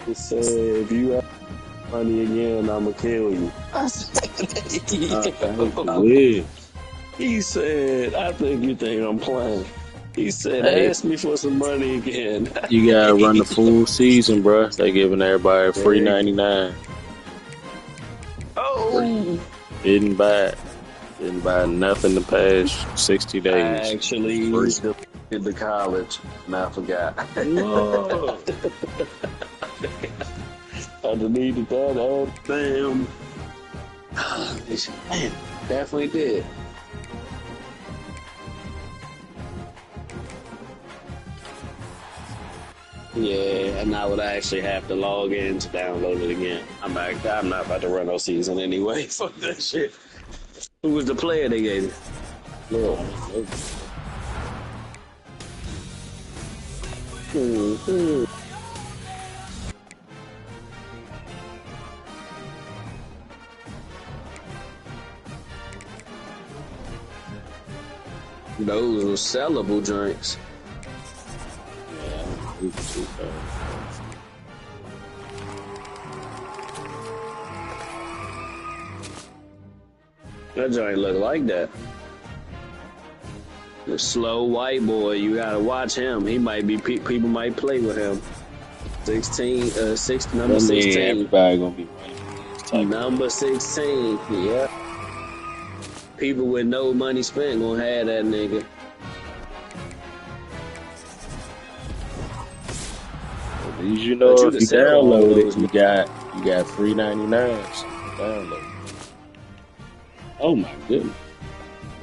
He said, if you have money again, I'ma kill you. I said, he said, I think you think I'm playing. He said, Hey, ask me for some money again. you gotta run the full season, bro. They giving everybody free 99. Oh, Didn't buy nothing the past 60 days. I actually Free. did the college, and I forgot. No. I deleted that. Oh, damn. Man, definitely did. Yeah, and I would actually have to log in to download it again. I'm not about to run no season anyway. Fuck that shit. Who was the player they gave you? Look. Mm-hmm. Those were sellable drinks. That joint look like that. The slow white boy, you gotta watch him. He might be people might play with him. 16, number 16. Everybody gonna be running. Number 16, yeah. People with no money spent gonna have that nigga. At least you know if you download it, you got free 99s. Download. Oh my goodness.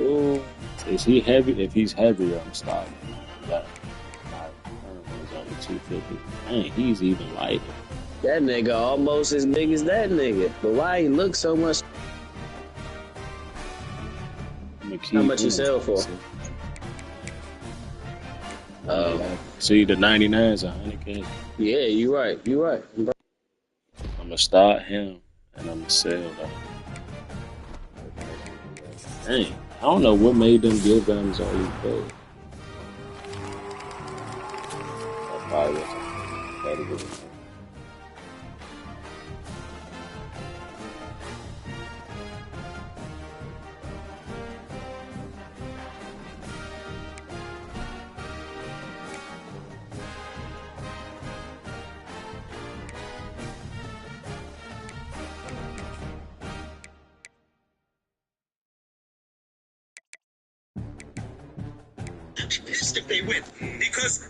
Oh, is he heavy? If he's heavier, I'm stopping. That was only 250. Man, he's even lighter. That nigga almost as big as that nigga. But why he look so much? How much you sell for? See, the 99's 100K. Yeah, you right. I'm gonna start him and I'm gonna sell that. Dang, I don't know what made them give guns all these players. That probably wasn't better than it. Pissed if they win because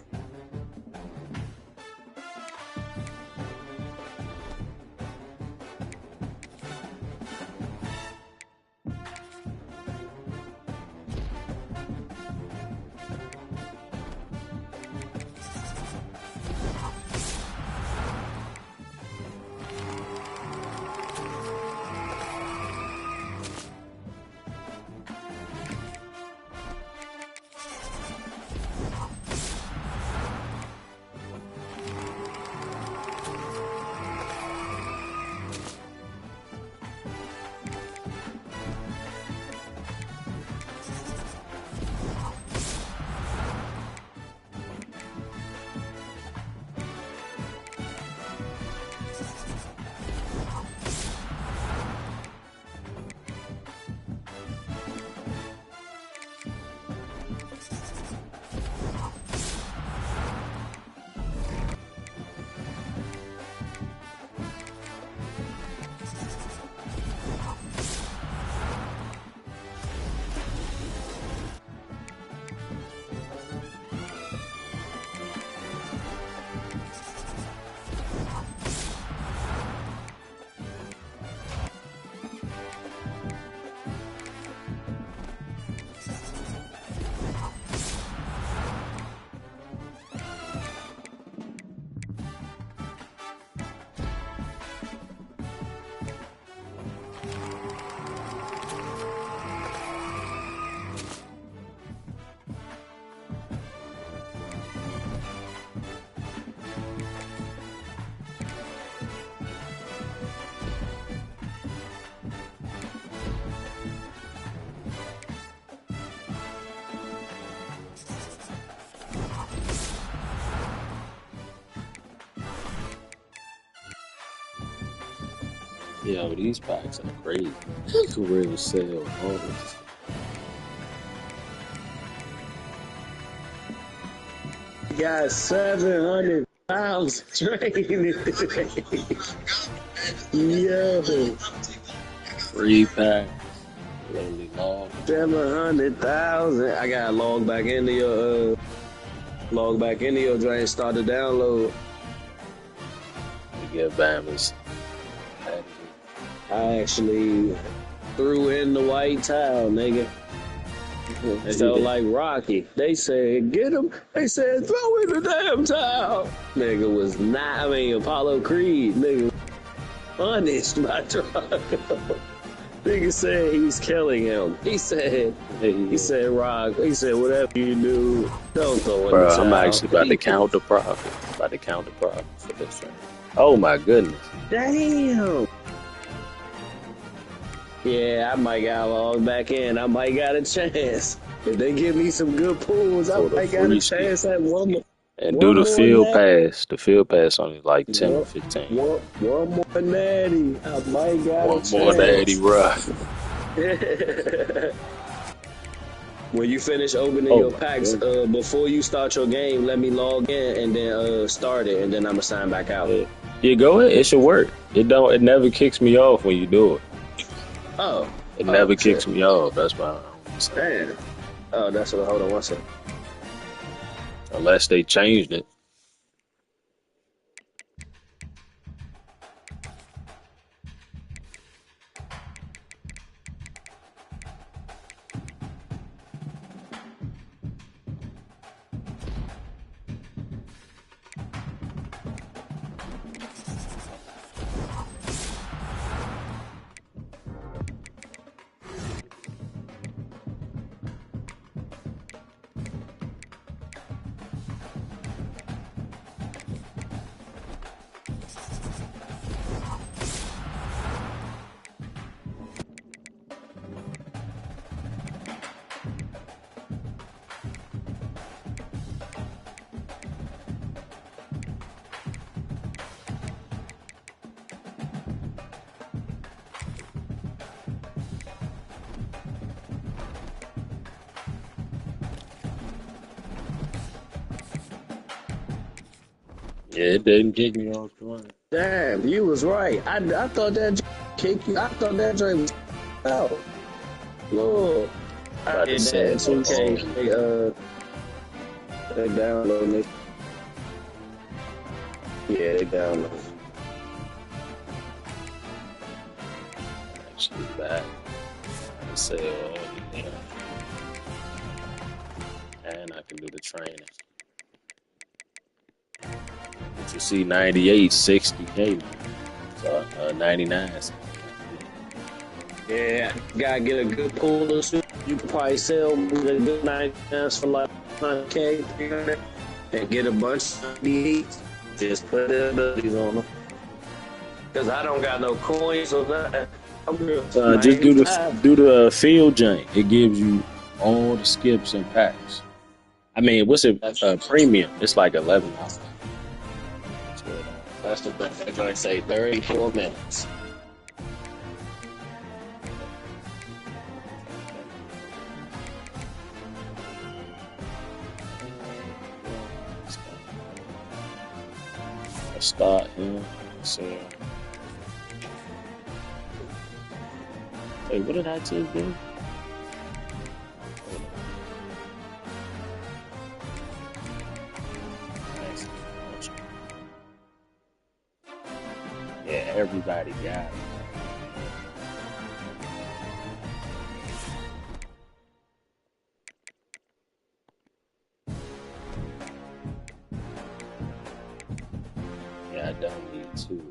Yo, these packs are crazy. Real sale bonus. Got 700,000 training. Yo, Free packs. Literally long. 700,000. I gotta log back into your joint, start the download. To get Bama's. I actually threw in the white tile, nigga. It felt like Rocky. They said, get him. They said, throw in the damn towel. Nigga was not, Apollo Creed, nigga, punished by Drago. Nigga said he's killing him. He said, Rock, he said, whatever you do, don't throw in the towel. I'm actually about to count the profit. For this one. Oh my goodness. Damn. Yeah, I might got logged back in. I might got a chance. If they give me some good pulls, I might got a chance at one more. And do the field pass. The field pass only like 10 or 15. One more natty. I might got a chance. One more natty rough. When you finish opening your packs, before you start your game, let me log in and then start it, and then I'm gonna sign back out. Yeah, go ahead. It should work. It never kicks me off when you do it. Oh. It never kicks me off. That's why I'm saying. Damn. Oh, that's what. Hold on one second. Unless they changed it. Yeah, it didn't kick me off the line. Damn, you was right. I thought that kicked you. I thought that joint was out. Lord. I did that 2K. They downloaded it. Yeah, they downloaded it. Actually, back. I say, and I can do the training. But you see, 98, 60K, so 99. Yeah, gotta get a good pool or suit. You can probably sell a good 99s for like 100K, 300, and get a bunch of these. Just put the abilities on them. Cause I don't got no coins or nothing. Just do the field jank. It gives you all the skips and packs. I mean, what's it? Premium. It's like $11. That's the thing. They're gonna say 34 minutes. Let's start here. So, wait, what did I just do? Yeah, everybody got it. Yeah, I don't need two.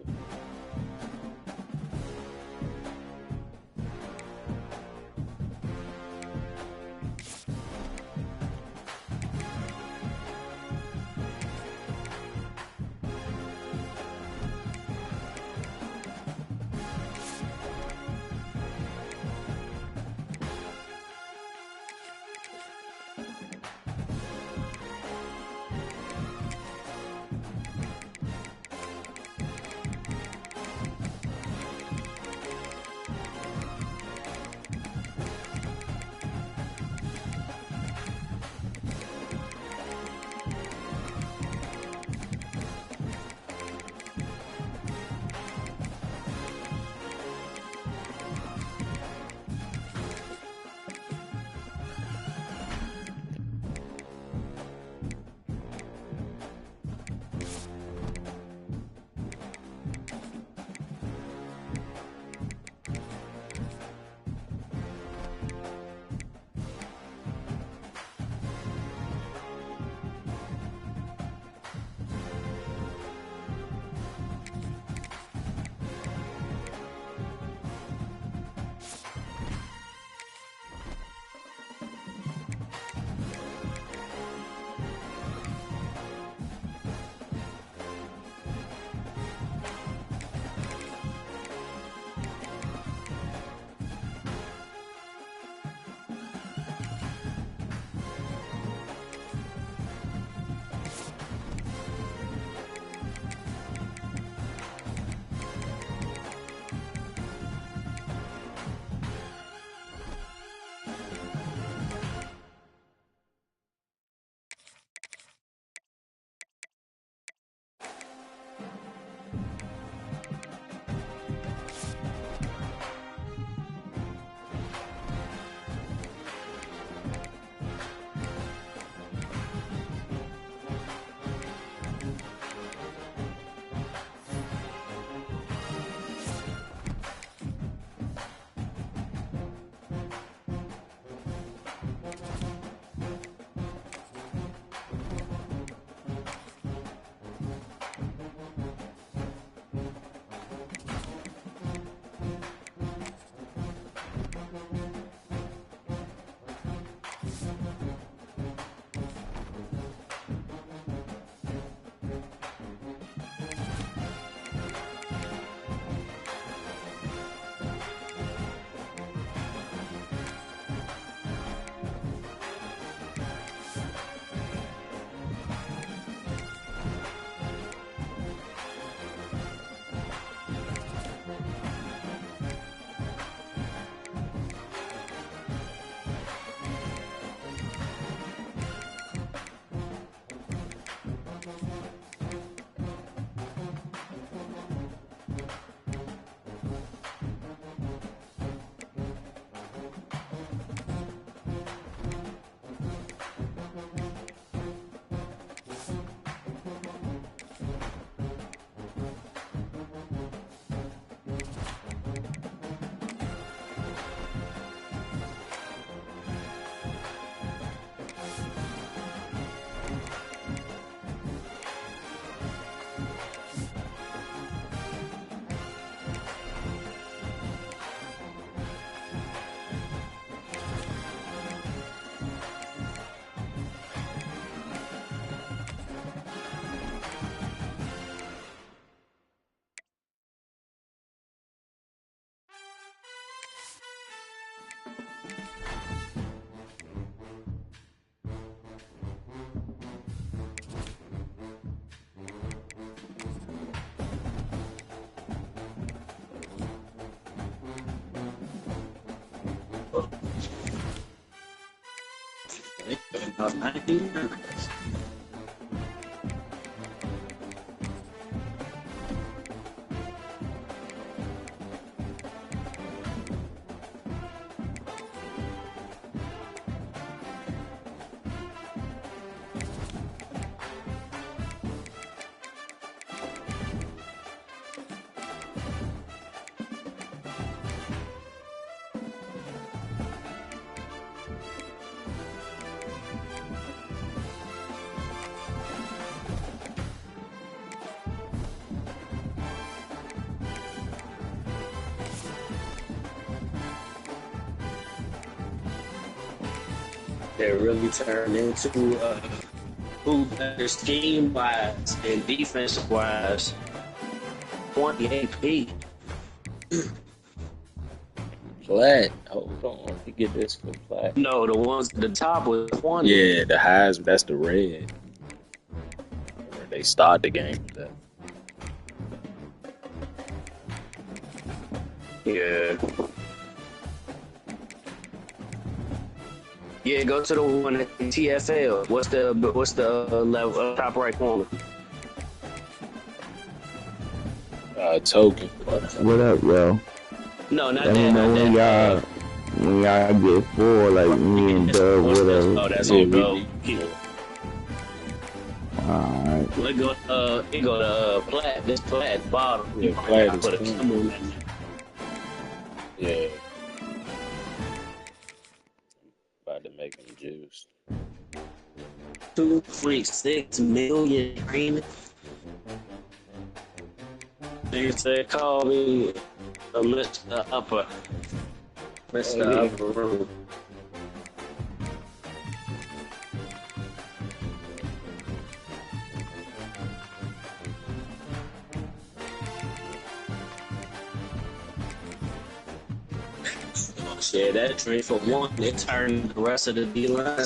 19. That really turned into who better scheme wise and defense wise. 20 AP. Platt. Hold on. Let me get this for Platt. No, the ones at the top was 20. Yeah, the highs. That's the red. They start the game with that. Yeah. Yeah, go to the one at the TFL. What's the level top right corner? Token. What up, yo? No, not Let me that. know Not when y'all get full, like me and Doug, whatever. Oh, that's Yeah, on go. Alright. It go to Platt. This Platt bottom. Yeah, Platt is put a clean. camera on that. Yeah. About to make him juice. 2.6 million training. They said call me Mr. Upper. Mr. Upper Room. Yeah, that trade for one, it turned the rest of the D line.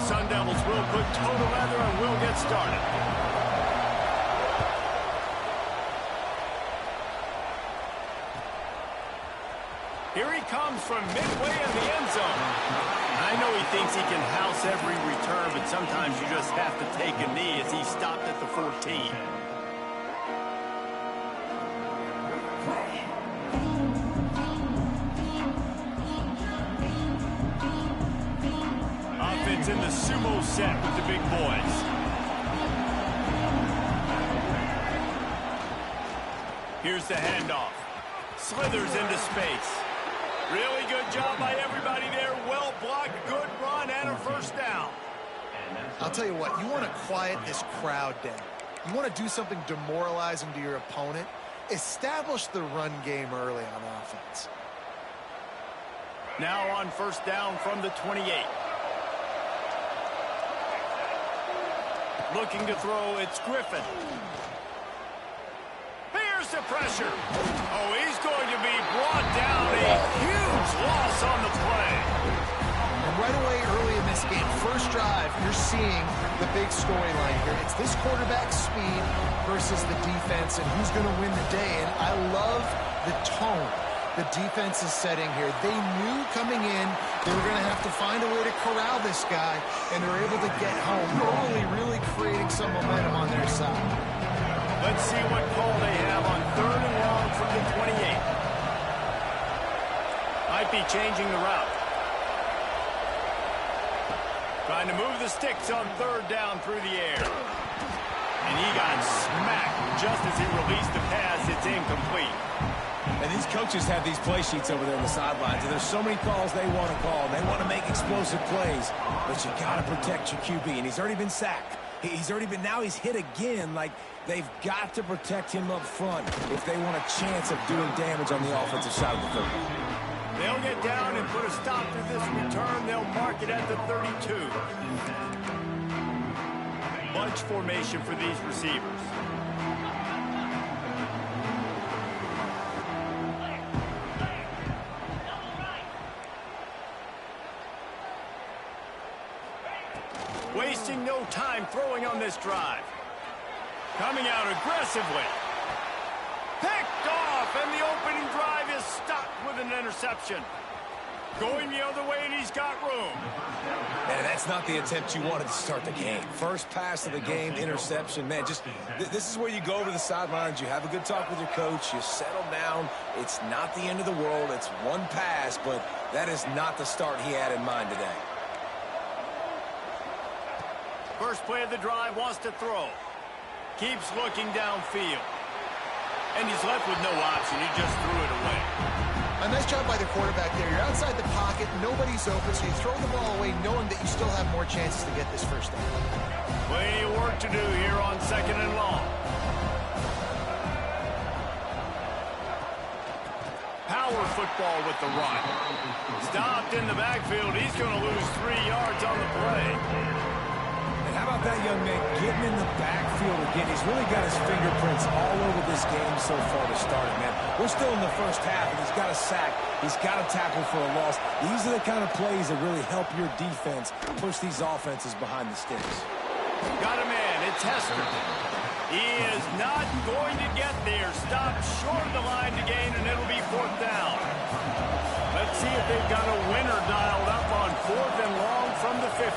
Sun Devils will put toe to leather and will get started. Here he comes from midway in the end zone. I know he thinks he can house every return, but sometimes you just have to take a knee as he stopped at the 14. Offense in the sumo set with the big boys. Here's the handoff. Slithers into space. Really good job by everybody there. Well blocked, good run, and a first down. I'll tell you what, you want to quiet this crowd down. You want to do something demoralizing to your opponent. Establish the run game early on offense. Now on first down from the 28. Looking to throw, it's Griffin. Here's the pressure. Oh, he's going to be brought down. A huge loss on the play. And right away early in this game, first drive, you're seeing the big storyline here. It's this quarterback's speed versus the defense and who's going to win the day. And I love the tone the defense is setting here. They knew coming in they were going to have to find a way to corral this guy, and they're able to get home early, really creating some momentum on their side. Let's see what call they have on 3rd and long from the 28. Might be changing the route. Trying to move the sticks on 3rd down through the air. And he got smacked just as he released the pass. It's incomplete. And these coaches have these play sheets over there on the sidelines, and there's so many calls they want to call. They want to make explosive plays, but you got to protect your QB, and he's already been sacked. Now he's hit again. Like, they've got to protect him up front if they want a chance of doing damage on the offensive side of the football. They'll get down and put a stop to this return. They'll mark it at the 32. Bunch formation for these receivers. Wasting no time throwing on this drive. Coming out aggressively. Picked off, and the opening drive is stopped with an interception. Going the other way, and he's got room. Man, that's not the attempt you wanted to start the game. First pass of the game, interception. Man, this is where you go over the sidelines. You have a good talk with your coach. You settle down. It's not the end of the world. It's one pass, but that is not the start he had in mind today. First play of the drive, wants to throw. Keeps looking downfield. And he's left with no option. He just threw it away. A nice job by the quarterback there. You're outside the pocket, nobody's open, so you throw the ball away knowing that you still have more chances to get this first down. Plenty of work to do here on 2nd and long. Power football with the run. Stopped in the backfield. He's going to lose 3 yards on the play. How about that young man getting in the backfield again? He's really got his fingerprints all over this game so far to start it, man. We're still in the first half, and he's got a sack. He's got a tackle for a loss. These are the kind of plays that really help your defense push these offenses behind the sticks. Got a man. It's Hester. He is not going to get there. Stopped short of the line to gain, and it'll be 4th down. Let's see if they've got a winner dialed up on 4th and long from the 50.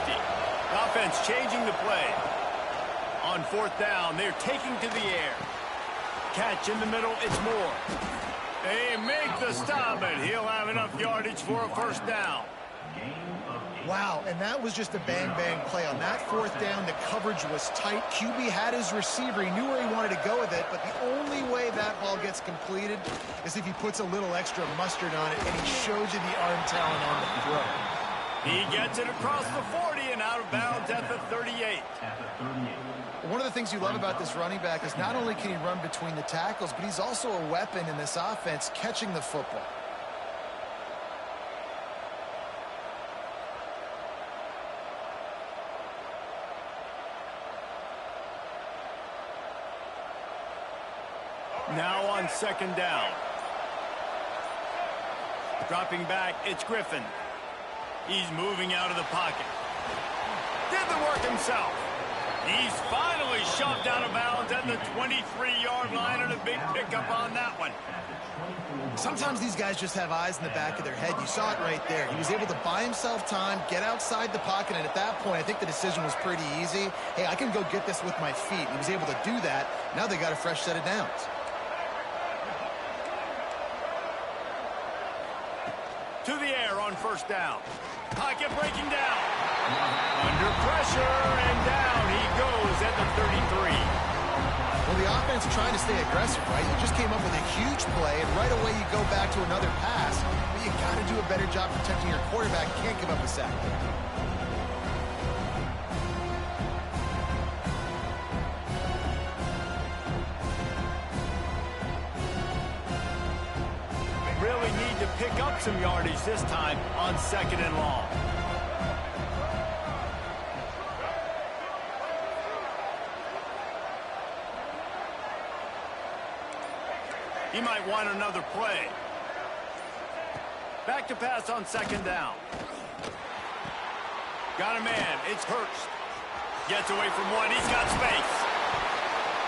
Offense changing the play. On 4th down, they're taking to the air. Catch in the middle, it's Moore. They make the stop, and he'll have enough yardage for a first down. Wow, and that was just a bang-bang play. On that 4th down, the coverage was tight. QB had his receiver. He knew where he wanted to go with it, but the only way that ball gets completed is if he puts a little extra mustard on it, and he shows you the arm talent on the throw. He gets it across the 40 and out of bounds at the 38. One of the things you love about this running back is not only can he run between the tackles, but he's also a weapon in this offense catching the football. Now on 2nd down. Dropping back, it's Griffin. He's moving out of the pocket. to work himself. He's finally shoved out of bounds at the 23-yard line, and a big pickup on that one. Sometimes these guys just have eyes in the back of their head. You saw it right there. He was able to buy himself time, get outside the pocket, and at that point, I think the decision was pretty easy. Hey, I can go get this with my feet. He was able to do that. Now they got a fresh set of downs. To the air on first down. Pocket breaking down. Under pressure, and down he goes at the 33. Well, the offense trying to stay aggressive, right? You just came up with a huge play, and right away you go back to another pass. But you got to do a better job protecting your quarterback. Can't give up a sack. Really need to pick up some yardage this time on 2nd and long. He might want another play. Back to pass on 2nd down. Got a man. It's Hurst. Gets away from one. He's got space.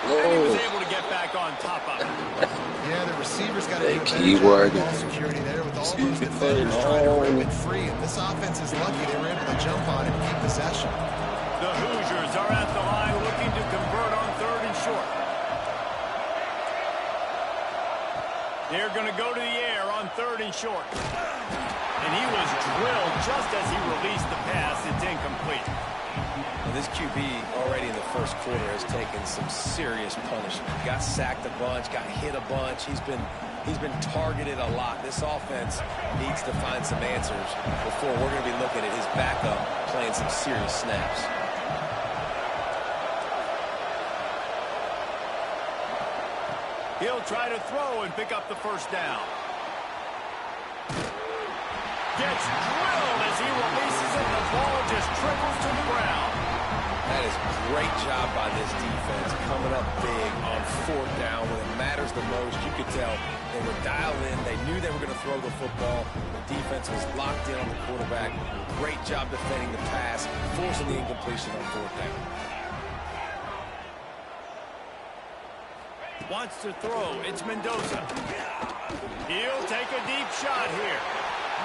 And he was able to get back on top of it. Yeah, the receivers got to do a better job of ball security there with all those defenders trying to rip it free. And this offense is lucky they were able to jump on it and keep possession. The Hoosiers are at the line looking to convert on 3rd and short. They're going to go to the air on 3rd and short. And he was drilled just as he released the pass. It's incomplete. Well, this QB already in the first quarter has taken some serious punishment. Got sacked a bunch, got hit a bunch. He's been targeted a lot. This offense needs to find some answers before we're going to be looking at his backup playing some serious snaps. He'll try to throw and pick up the first down. Gets drilled as he releases it. The ball just triples to the ground. That is a great job by this defense, coming up big on 4th down when it matters the most. You could tell they were dialed in. They knew they were going to throw the football. The defense was locked in on the quarterback. Great job defending the pass, forcing the incompletion on 4th down. Wants to throw. It's Mendoza. He'll take a deep shot here.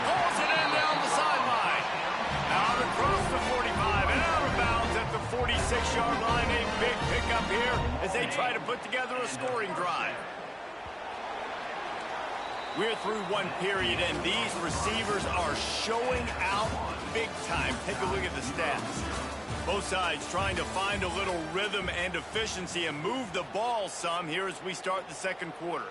Pulls it in down the sideline. Out across the 45 and out of bounds at the 46-yard line. A big pickup here as they try to put together a scoring drive. We're through one period, and these receivers are showing out big time. Take a look at the stats. Both sides trying to find a little rhythm and efficiency and move the ball some here as we start the 2nd quarter.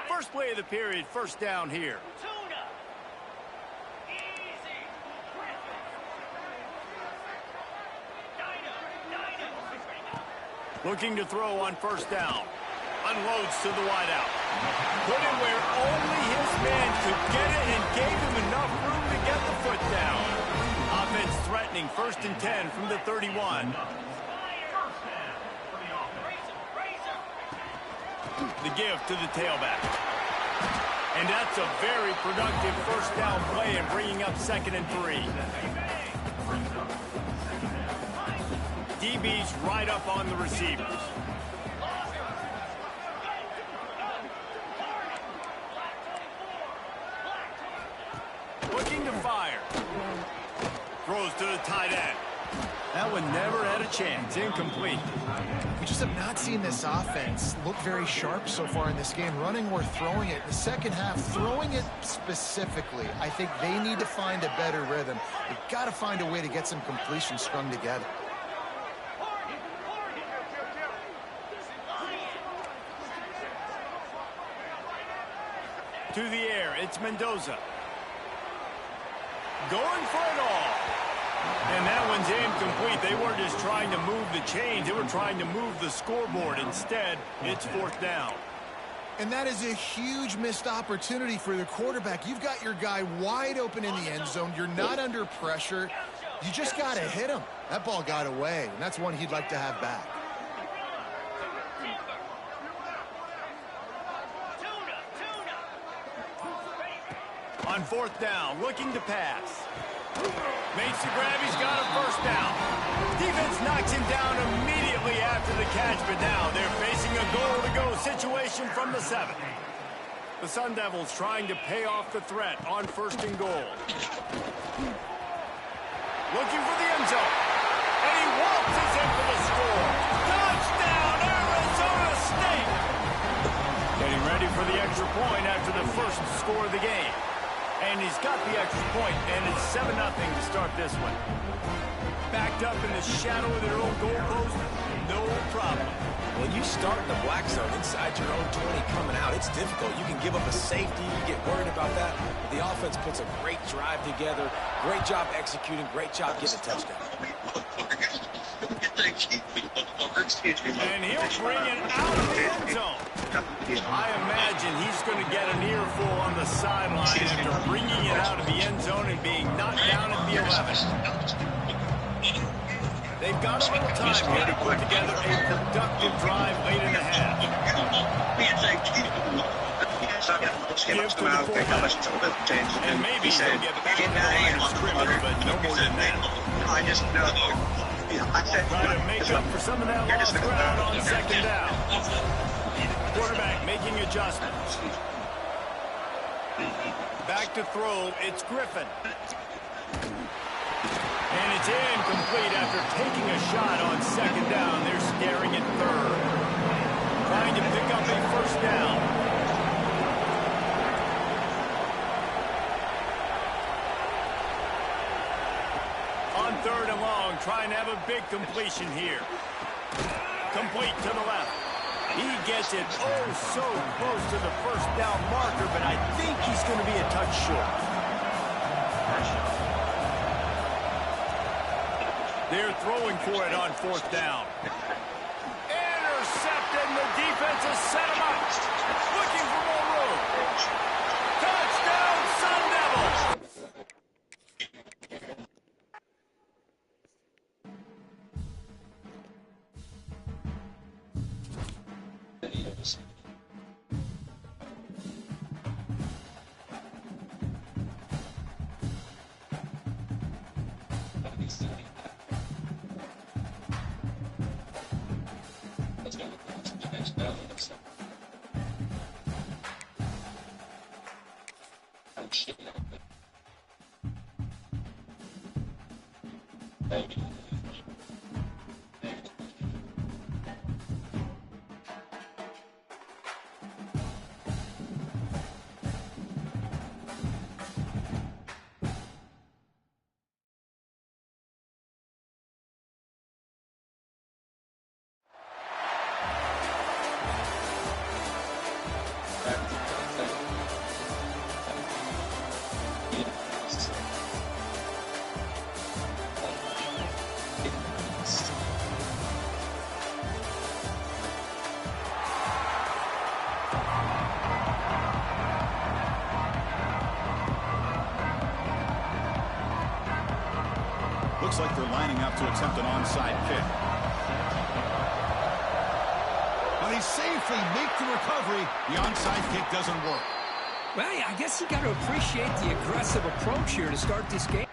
First play of the period, first down here. Looking to throw on first down. Unloads to the wideout. Put it where only his man could get it and gave him enough room to get the foot down. Offense threatening 1st and 10 from the 31. The give to the tailback. And that's a very productive first down play and bringing up 2nd and 3. DB's right up on the receivers. Looking to fire. Throws to the tight end. That one never had a chance. Incomplete. We just have not seen this offense look very sharp so far in this game, running or throwing it. In the second half, throwing it specifically, I think they need to find a better rhythm. They've got to find a way to get some completion strung together. To the air, it's Mendoza. Going for it all. And that one's incomplete. They weren't just trying to move the chains. They were trying to move the scoreboard. Instead, it's 4th down. And that is a huge missed opportunity for the quarterback. You've got your guy wide open in the end zone. You're not under pressure. You just got to hit him. That ball got away, and that's one he'd like to have back. On fourth down, looking to pass. Makes the grab, he's got a first down. Defense knocks him down immediately after the catch, but now they're facing a goal-to-go situation from the 7. The Sun Devils trying to pay off the threat on first and goal. Looking for the end zone. And he waltzes in for the score. Touchdown, Arizona State! Getting ready for the extra point after the first score of the game. And he's got the extra point, and it's 7-0 to start this one. Backed up in the shadow of their own goalpost, no problem. When you start in the black zone inside your own 20 coming out, it's difficult. You can give up a safety, you get worried about that. But the offense puts a great drive together. Great job executing, great job getting a touchdown. And he'll bring it out of the end zone. I imagine he's going to get an earful on the sideline after bringing it out of the end zone and being knocked down at the 11. They've got a little time here to put together a productive drive late in the half. Give to the fullback. And maybe he'll get back to the line of scrimmage, but no more than that. Try to make up for some of that lost ground on second down. Quarterback making adjustments. Back to throw, it's Griffin. And it's incomplete after taking a shot on second down. They're staring at third. Trying to pick up a first down. On third and long, trying to have a big completion here. Complete to the left. He gets it oh so close to the first down marker, but I think he's going to be a touch short. They're throwing for it on fourth down. Intercepted, and the defense has set him up. Looking for more room. Touchdown, Sun Devils! Looks like they're lining up to attempt an onside kick. But he safely makes the recovery. The onside kick doesn't work. Well, I guess you got to appreciate the aggressive approach here to start this game.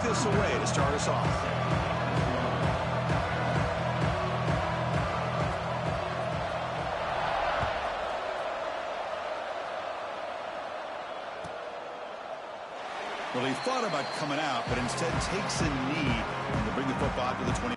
This away to start us off. Well, he thought about coming out, but instead takes a knee to bring the football to the 20.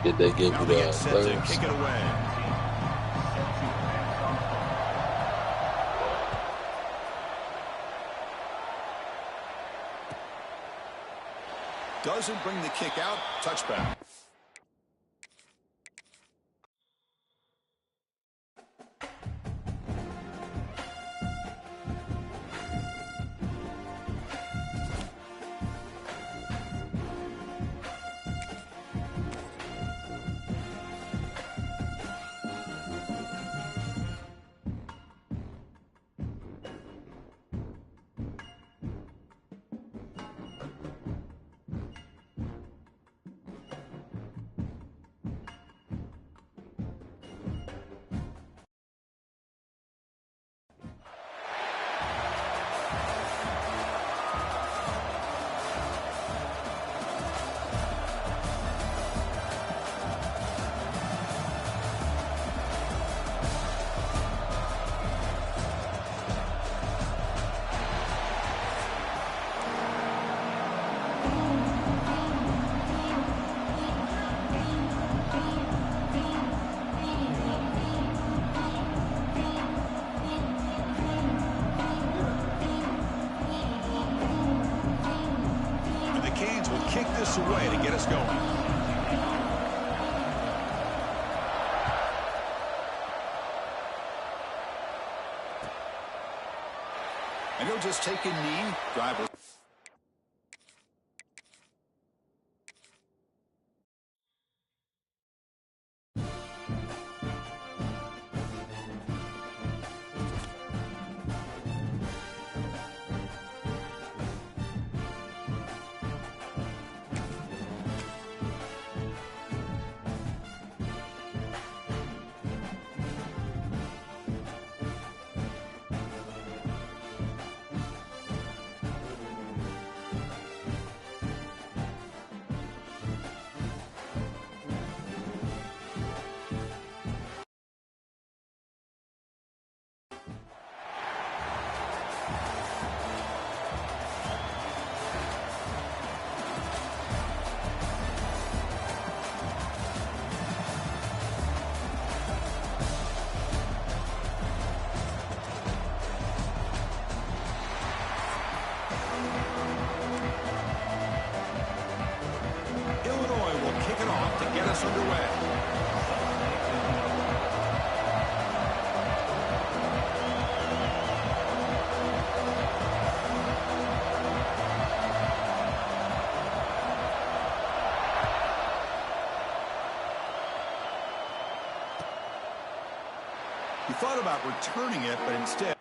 Did they give you the clearance? Kick it away. Doesn't bring the kick out. Touchback. Kick this away to get us going. And he'll just take a knee, driver. He thought about returning it, but instead...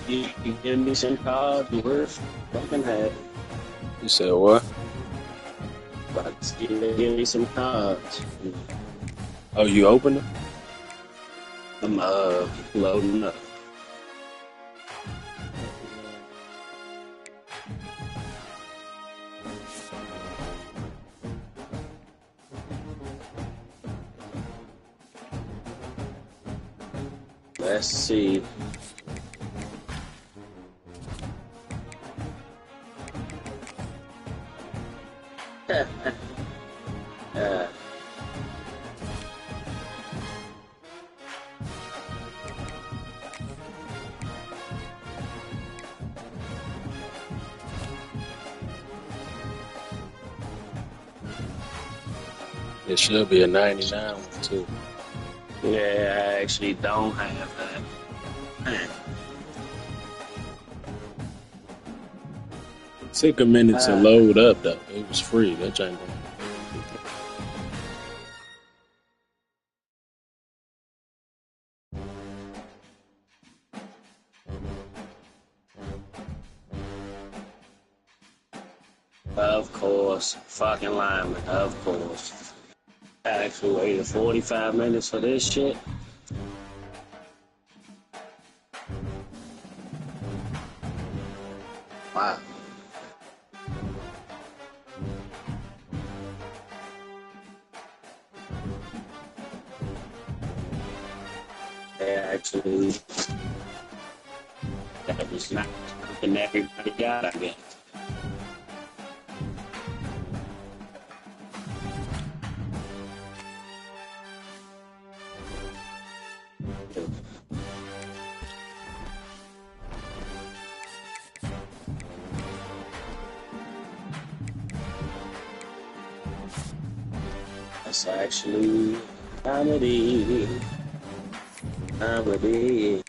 You give me some cards worth fucking having. You said what? But give me some cards. Oh, you opened them? I'm loading up. Let's see. There should be a 99 one too. Yeah, I actually don't have that. Took a minute to load up though. It was free. That joint. Of course, fucking lineman, of course. I actually waited 45 minutes for this shit. Wow. actually, that was not something everybody got, I guess. That's actually comedy. Comedy.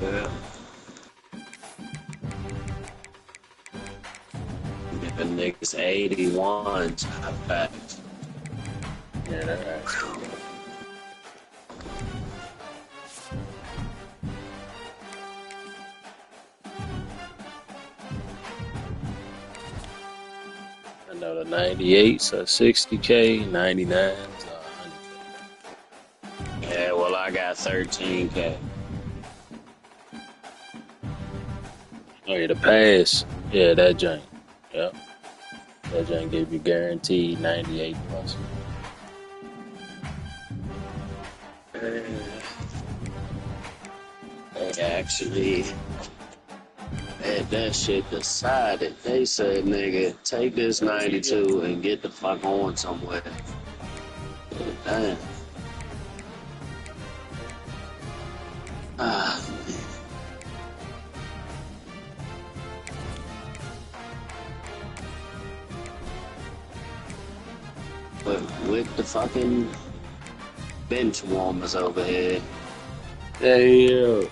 Yeah. Giving niggas 81 top facts. Yeah, that's I know the 98s are 60K, 99s are 100K. Yeah, well, I got 13K. Oh yeah, the pass. Yeah, that joint. Yep. That joint gave you guaranteed 98 plus. They actually had that shit decided. They said, nigga, take this 92 and get the fuck on somewhere. Damn. Ah, man. But with the fucking bench warmers over here, Yeah.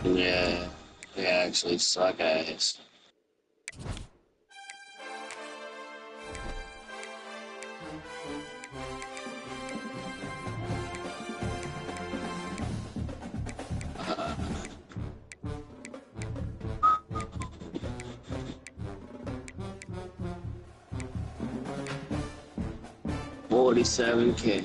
yeah, they actually suck ass. $47K.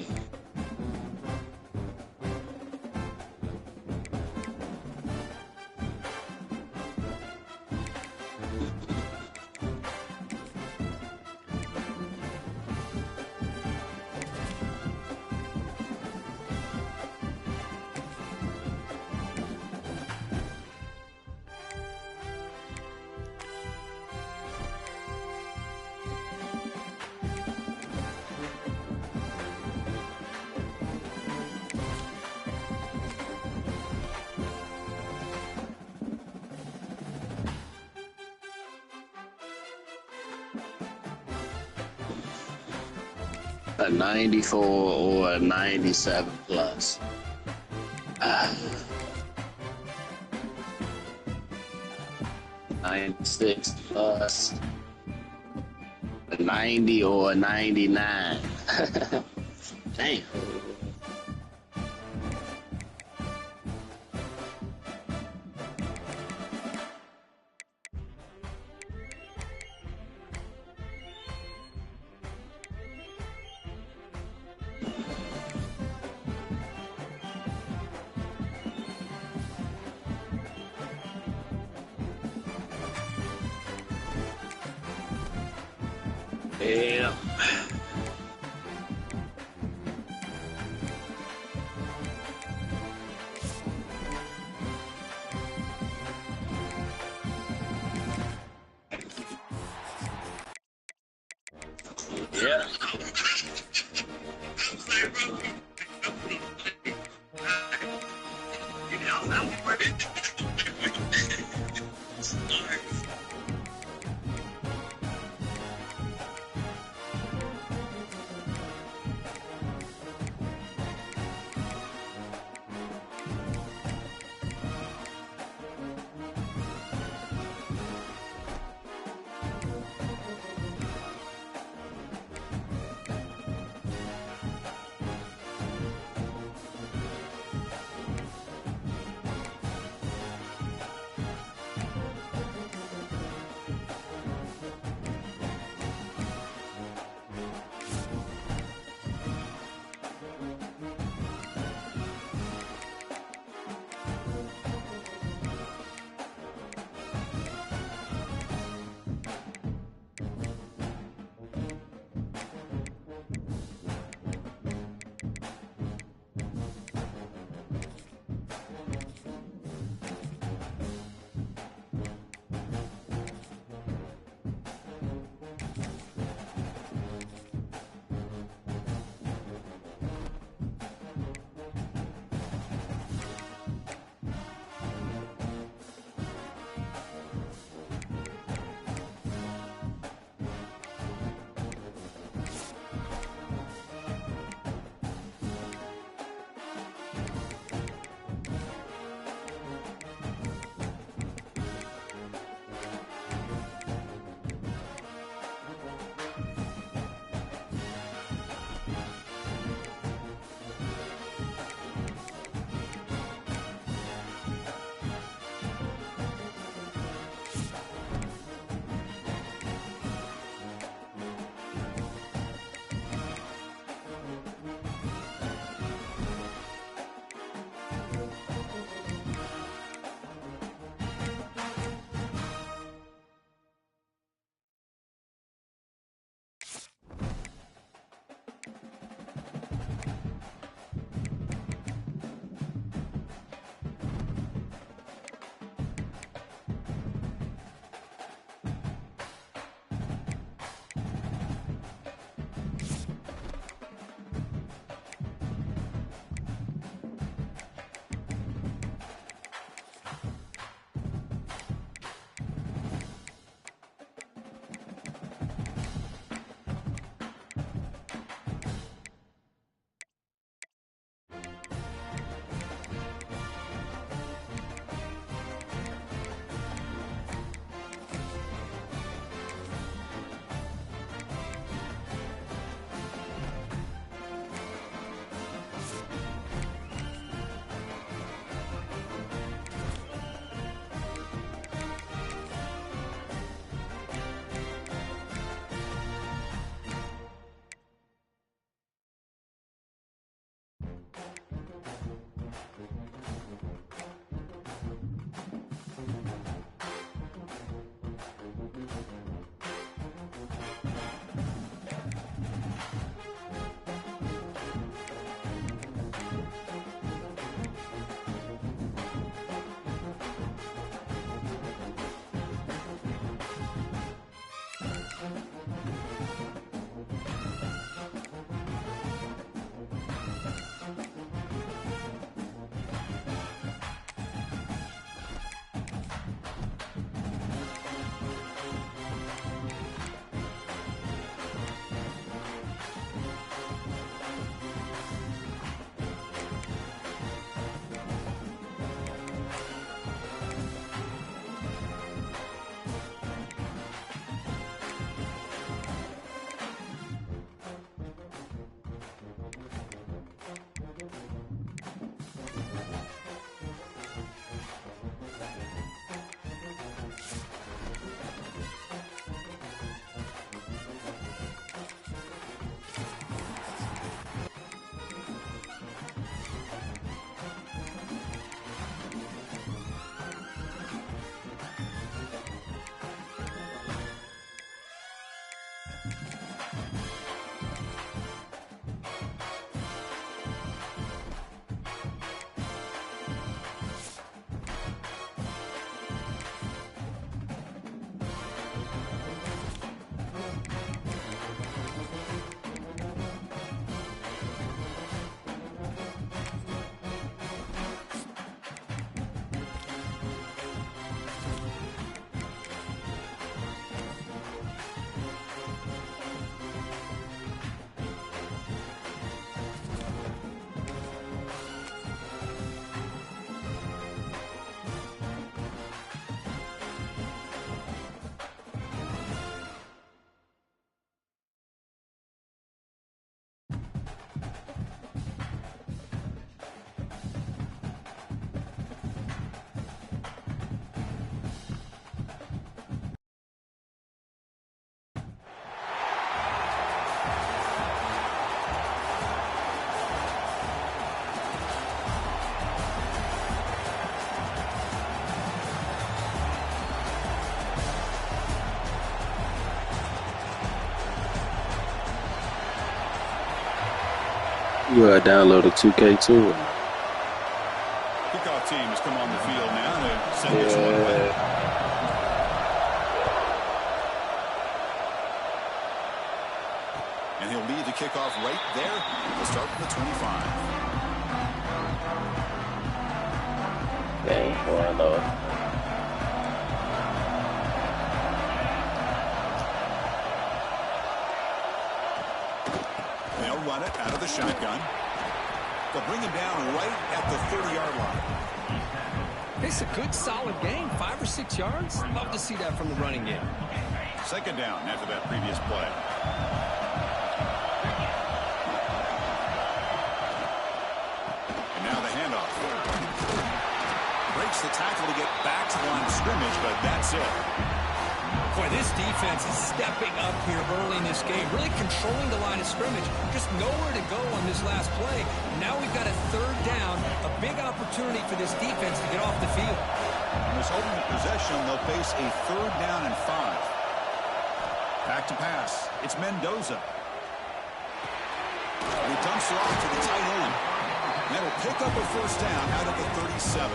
A 94 or a 97 plus. 96 plus. A 90 or a 99. Damn. Yeah. Yeah. You downloaded 2K too. Kickoff team has come on the field now to send this one away. And he'll lead the kickoff right there. He'll start from the 25. Dang, well, I know. They'll run it out of the shotgun. They'll bring him down right at the 30-yard line. It's a good, solid game. 5 or 6 yards. Love to see that from the running game. Second down after that previous play. And now the handoff. Breaks the tackle to get back to the line of scrimmage, but that's it. Boy, this defense is stepping up here early in this game, really controlling the line of scrimmage. Just nowhere to go on this last play. Now we've got a third down, a big opportunity for this defense to get off the field. On this opening possession, they'll face a third down and 5. Back to pass. It's Mendoza. And he dumps it off to the tight end. That'll pick up a first down out of the 37.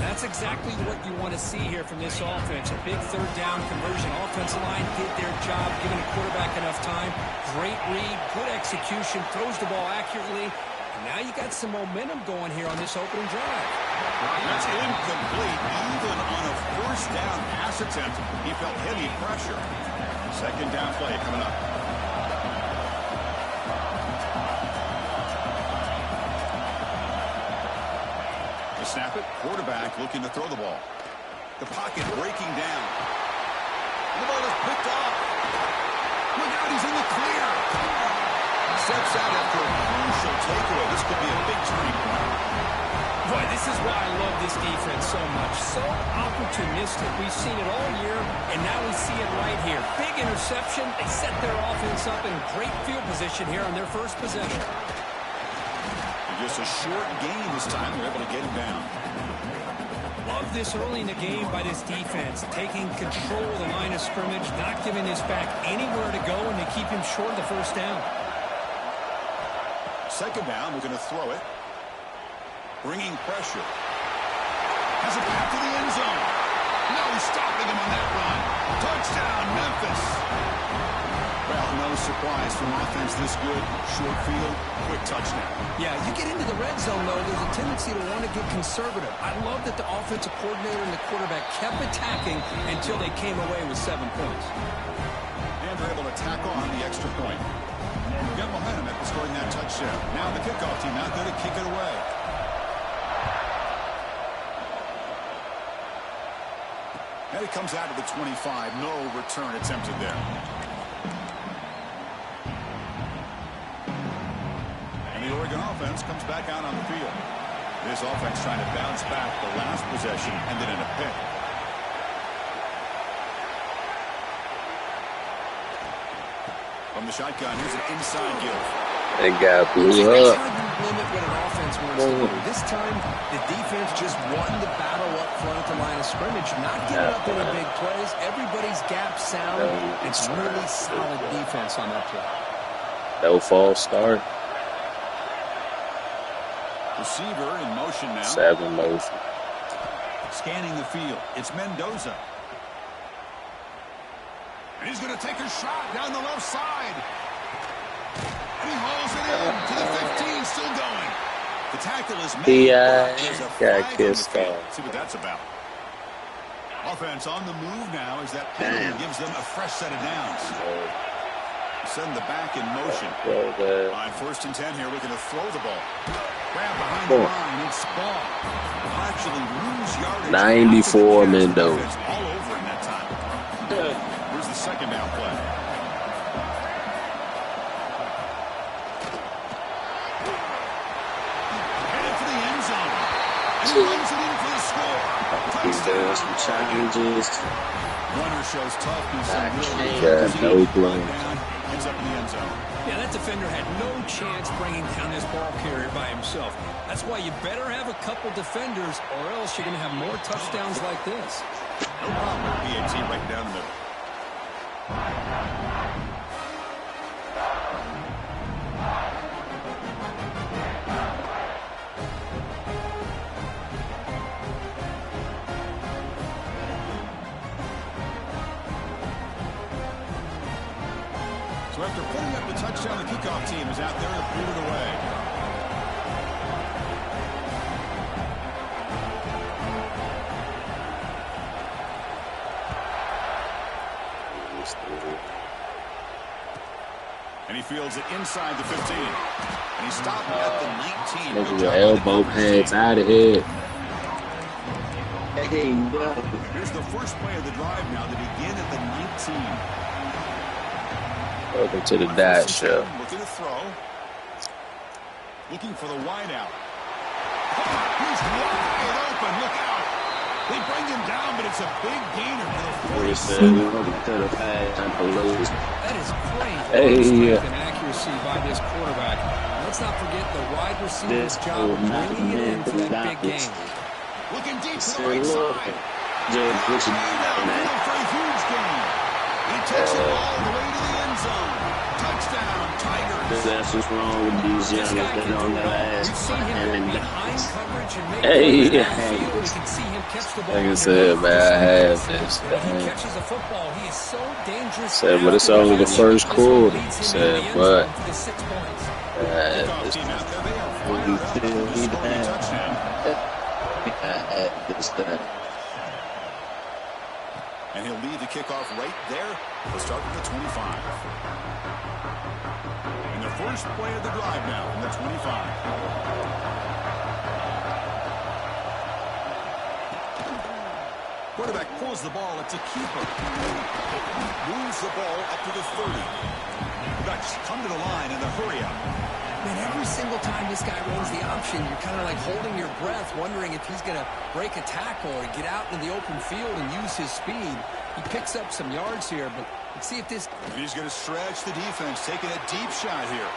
That's exactly what you want to see here from this offense. A big third down conversion. Offensive line did their job, giving the quarterback enough time. Great read, good execution, throws the ball accurately. And now you got some momentum going here on this opening drive. That's incomplete. Even on a first down pass attempt, he felt heavy pressure. Second down play coming up. Snap it. Quarterback looking to throw the ball. The pocket breaking down. The ball is picked off. Look out, he's in the clear. Steps out after a crucial takeaway. This could be a big turning point. Boy, this is why I love this defense so much. So opportunistic. We've seen it all year, and now we see it right here. Big interception. They set their offense up in great field position here on their first possession. Just a short game this time. They're able to get him down. Love this early in the game by this defense. Taking control of the line of scrimmage, not giving this back anywhere to go, and they keep him short of the first down. Second down, we're going to throw it. Bringing pressure. Has it back to the end zone. No stopping him on that run. Touchdown, Memphis. Well, no surprise from offense this good. Short field, quick touchdown. Yeah, you get into the red zone, though, there's a tendency to want to get conservative. I love that the offensive coordinator and the quarterback kept attacking until they came away with 7 points. And they're able to tack on the extra point. We've got momentum after scoring that touchdown. Now the kickoff team out there to kick it away. And it comes out of the 25. No return attempted there. The Oregon offense comes back out on the field. This offense trying to bounce back the last possession, ended in a pick. From the shotgun, here's an inside give. That guy blew That's up. how you limit what an offense wants to do. This time, the defense just won the battle up front at the line of scrimmage, not giving up any big plays. Everybody's gap sound. It's really solid defense on that play. No false start. Receiver in motion now. 7 motion. Scanning the field. It's Mendoza. And he's going to take a shot down the left side. And he hauls it in to the 15, still going. The tackle is made. There's a flag got kissed on the field. off. See what that's about. Offense on the move now as that penalty gives them a fresh set of downs. Send the back in motion. On 1st and 10 here, looking to throw the ball. Grab behind the line. It's ball. Will actually lose yardage. 94 Mendoza. All over in that time. Here's the second down play. Headed for the end zone. And he runs it in for the score. Touchdown. Some challenges. Runner shows toughness. No blame. Ends up in the end zone. Yeah, that defender had no chance bringing down this ball carrier by himself. That's why you better have a couple defenders, or else you're going to have more touchdowns like this. No problem. BAT right down the middle. So after putting up the touchdown, the kickoff team is out there to boot it away. And he fields it inside the 15. And he stopped at the 19. Look at your elbow pads out of here. Here's the first play of the drive now to begin at the 19. Welcome to the Dot Show. Looking to throw. Looking for the wide out. He's wide open. Look out. They bring him down, but it's a big gainer for the 47. That is great Hey, and accuracy by this quarterback. Let's not forget the wide receiver's job of bringing it in for that big game. Looking deep to the right side. For a huge gain. He takes it all the way to the end zone. Touchdown, Tigers. That's what's wrong with these young that don't have ass. We've seen him go behind coverage and make Hey, plays downfield. We can see him catch the ball. like I said, man, I have this. When he catches a football, he is so dangerous. Said, but it's only the first quarter. Said, but and he'll lead the kickoff right there. We'll start with the 25. And the first play of the drive now from the 25. Quarterback pulls the ball. It's a keeper. Moves the ball up to the 30. Ducks come to the line in the hurry up. Man, every single time this guy runs the option, you're kind of like holding your breath, wondering if he's going to break a tackle or get out into the open field and use his speed. He picks up some yards here, but let's see if this... He's going to stretch the defense, taking a deep shot here.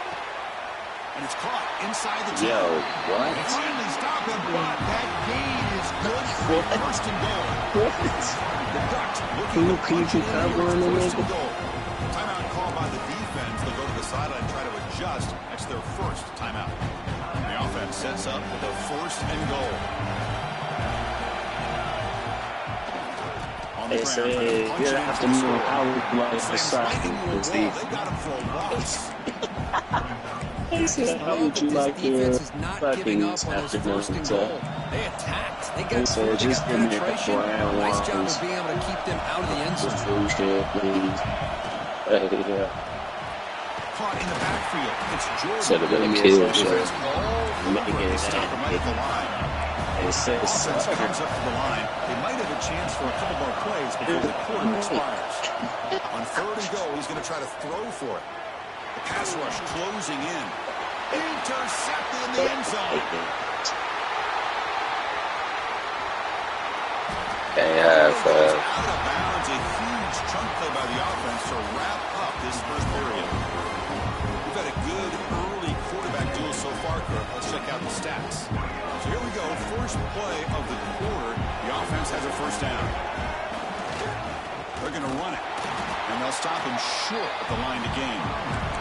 And it's caught inside the 10. Yo, what? They finally stop him, but that gain is good for first and goal. What? The Ducks looking to punch it in here with first and goal. Timeout called by the defense. They'll go to the sideline and try to adjust. That's their first timeout. The offense sets up with a first and goal. On the They ground, say trying to punch you it have to into the know score. how to like the Slams right side. into a wall. They got him for a loss. He said, how would you like your fucking afternoon to? They attacked. They got said, just give me a penetration. brown Nice job ones. of being able to keep them out of the end zone. Bullshit, please. Yeah. Caught in the backfield. It's Jordan. should have been a kill shot. They stop him right at the line. It says, Offense comes up to the line. They might have a chance for a couple more plays before the quarter expires. On third and goal, he's going to try to throw for it. The pass rush closing in. Intercepted in the end zone. Can't have Out of bounds, a huge chunk play by the offense to wrap up this first period. We've had a good early quarterback duel so far, Kirk. Let's check out the stats. So here we go. First play of the quarter. The offense has a first down. They're going to run it. And they'll stop him short at the line to gain.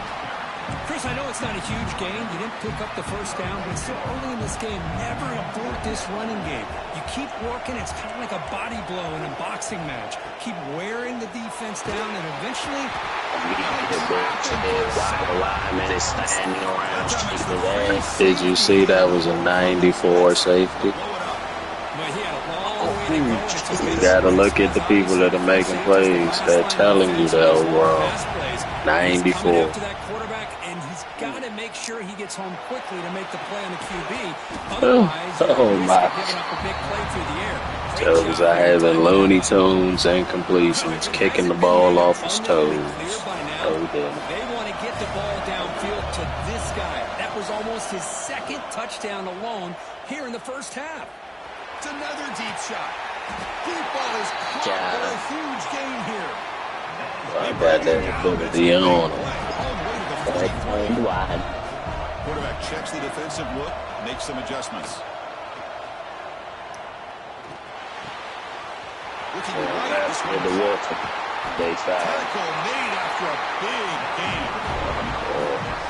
Chris, I know it's not a huge gain. You didn't pick up the first down, but it's still early in this game. Never abort this running game. You keep working. It's kind of like a body blow in a boxing match. Keep wearing the defense down, and eventually... Did you see that was a 94 safety? You gotta look at the people that are making plays. They're telling you they're wrong. 94. Got to make sure he gets home quickly to make the play on the QB. Oh my. Tells I have in Looney Tunes and completions, kicking the ball off his toes. Oh, damn. They want to get the ball downfield to this guy. That was almost his second touchdown alone here in the first half. It's another deep shot. Deep ball is caught for a huge gain here. I got that ability on him. Quarterback checks the defensive look, makes some adjustments. Looking right, this one They foul. Tackle made after a big game.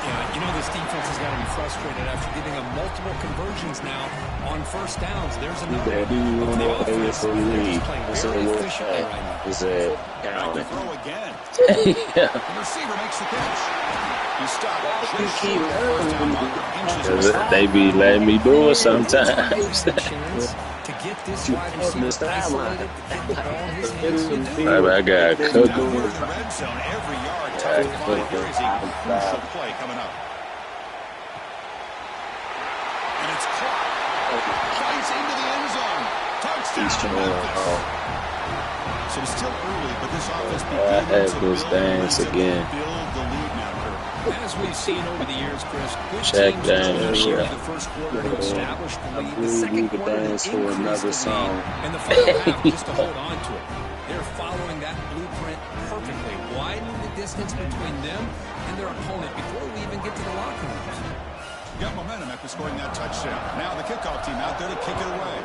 Yeah, you know this defense has got to be frustrated after giving them multiple conversions now on first downs. There's another. But the offense, they're just playing very efficiently right now. Is it Back to throw again. yeah. The receiver makes the catch. He stopped just keep short of the first down marker. Inches Cause inside. they be letting me do it sometimes. To get this wide receiver isolated, to get the ball in his hands, you do. I got Now cooked. we're in the red zone. Every yard tough to find. Here is a crucial play coming up. And it's caught. Flies into the end zone. Touchdown, Memphis. So it's still early, but this offense I had beginning to this build dance momentum again. and build the lead now, Kurt. As we've seen over the years, Chris, good Check teams down, early yeah. in the first quarter to establish the lead. The believe second we could quarter to dance for increase another the song. lead, and the final half just to hold on to it. They're following that blueprint perfectly, widening the distance between them and their opponent before we even get to the locker rooms. Got momentum after scoring that touchdown. Now the kickoff team out there to kick it away.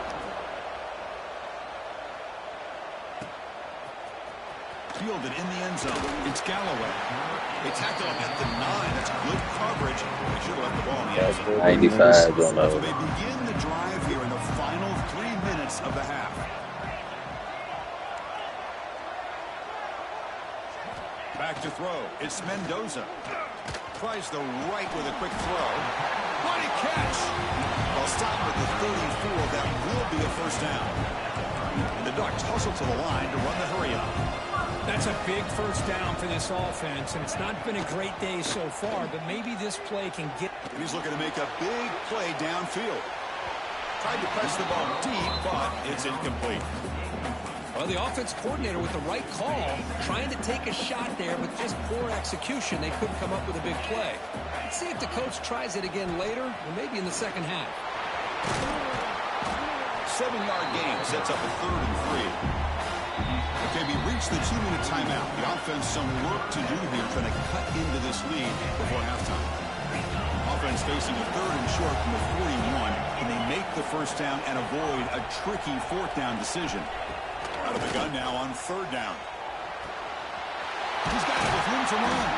Fielded in the end zone. It's Galloway. They tackle him at the 9. That's good coverage. They should have left the ball in the end zone. 95 on So those. they begin the drive here in the final 3 minutes of the half. Back to throw. It's Mendoza. Tries the right with a quick throw. What a catch! Well, stop at the 34. That will be a first down. And the Ducks hustle to the line to run the hurry up. That's a big first down for this offense, and it's not been a great day so far, but maybe this play can get... He's looking to make a big play downfield. Tried to press the ball deep, but it's incomplete. Well, the offense coordinator with the right call, trying to take a shot there, but just poor execution. They couldn't come up with a big play. Let's see if the coach tries it again later, or maybe in the second half. 7-yard gain sets up a 3rd and 3. Okay, we reached the 2-minute timeout. The offense some work to do here, trying to cut into this lead before halftime. Offense facing a 3rd and short from the 41. Can they make the first down and avoid a tricky 4th down decision? Out of the gun now on 3rd down. He's got it with room to run.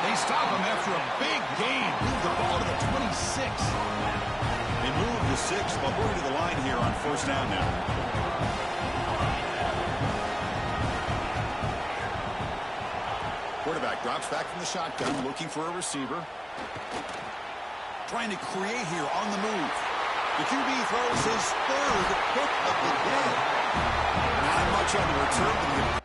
They stop him after a big gain. Move the ball to the 26. They move the 6, but we're to the line here on 1st down now. Quarterback drops back from the shotgun, looking for a receiver. Trying to create here on the move. The QB throws his 3rd pick of the day. Not much on the return.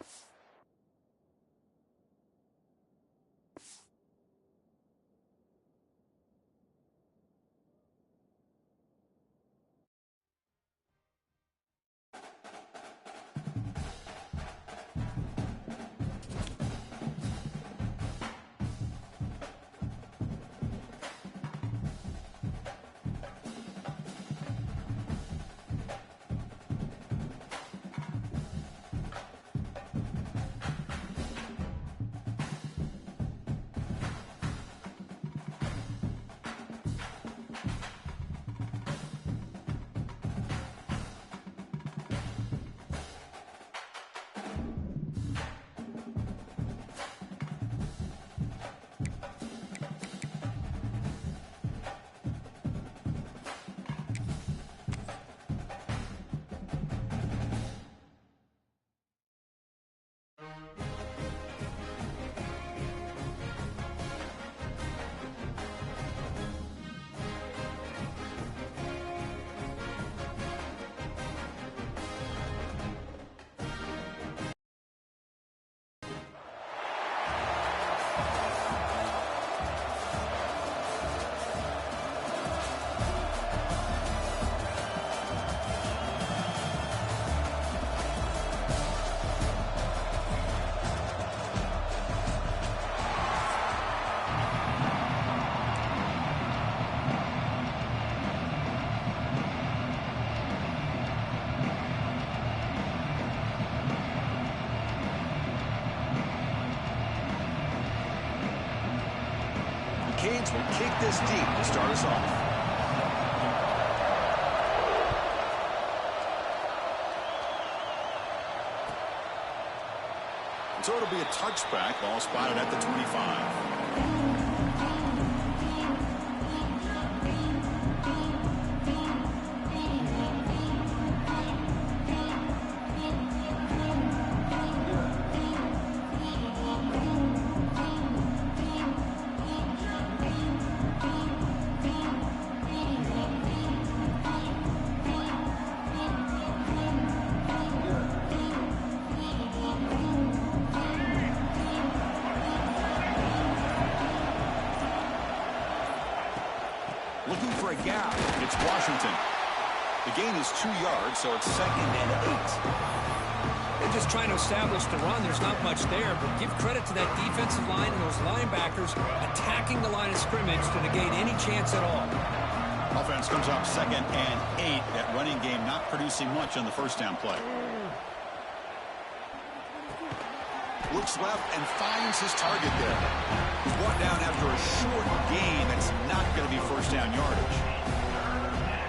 Canes will kick this deep to start us off. So it'll be a touchback. Ball spotted at the 25. Looking for a gap. It's Washington. The gain is 2 yards, so it's 2nd and 8. They're just trying to establish the run. There's not much there, but give credit to that defensive line and those linebackers attacking the line of scrimmage to negate any chance at all. Offense comes up 2nd and 8. That running game not producing much on the first down play. Looks left and finds his target there. He's brought down after a short gain. That's not going to be first down yardage.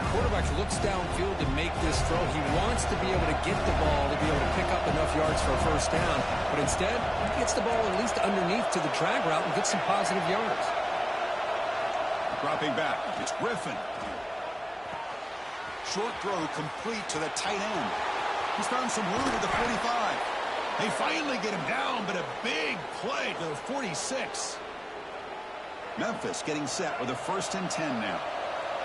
Quarterback looks downfield to make this throw. He wants to be able to get the ball to be able to pick up enough yards for a first down. But instead, he gets the ball at least underneath to the drag route and gets some positive yards. Dropping back, it's Griffin. Short throw complete to the tight end. He's found some room at the 45. They finally get him down, but a big play to the 46. Memphis getting set with a 1st and 10 now.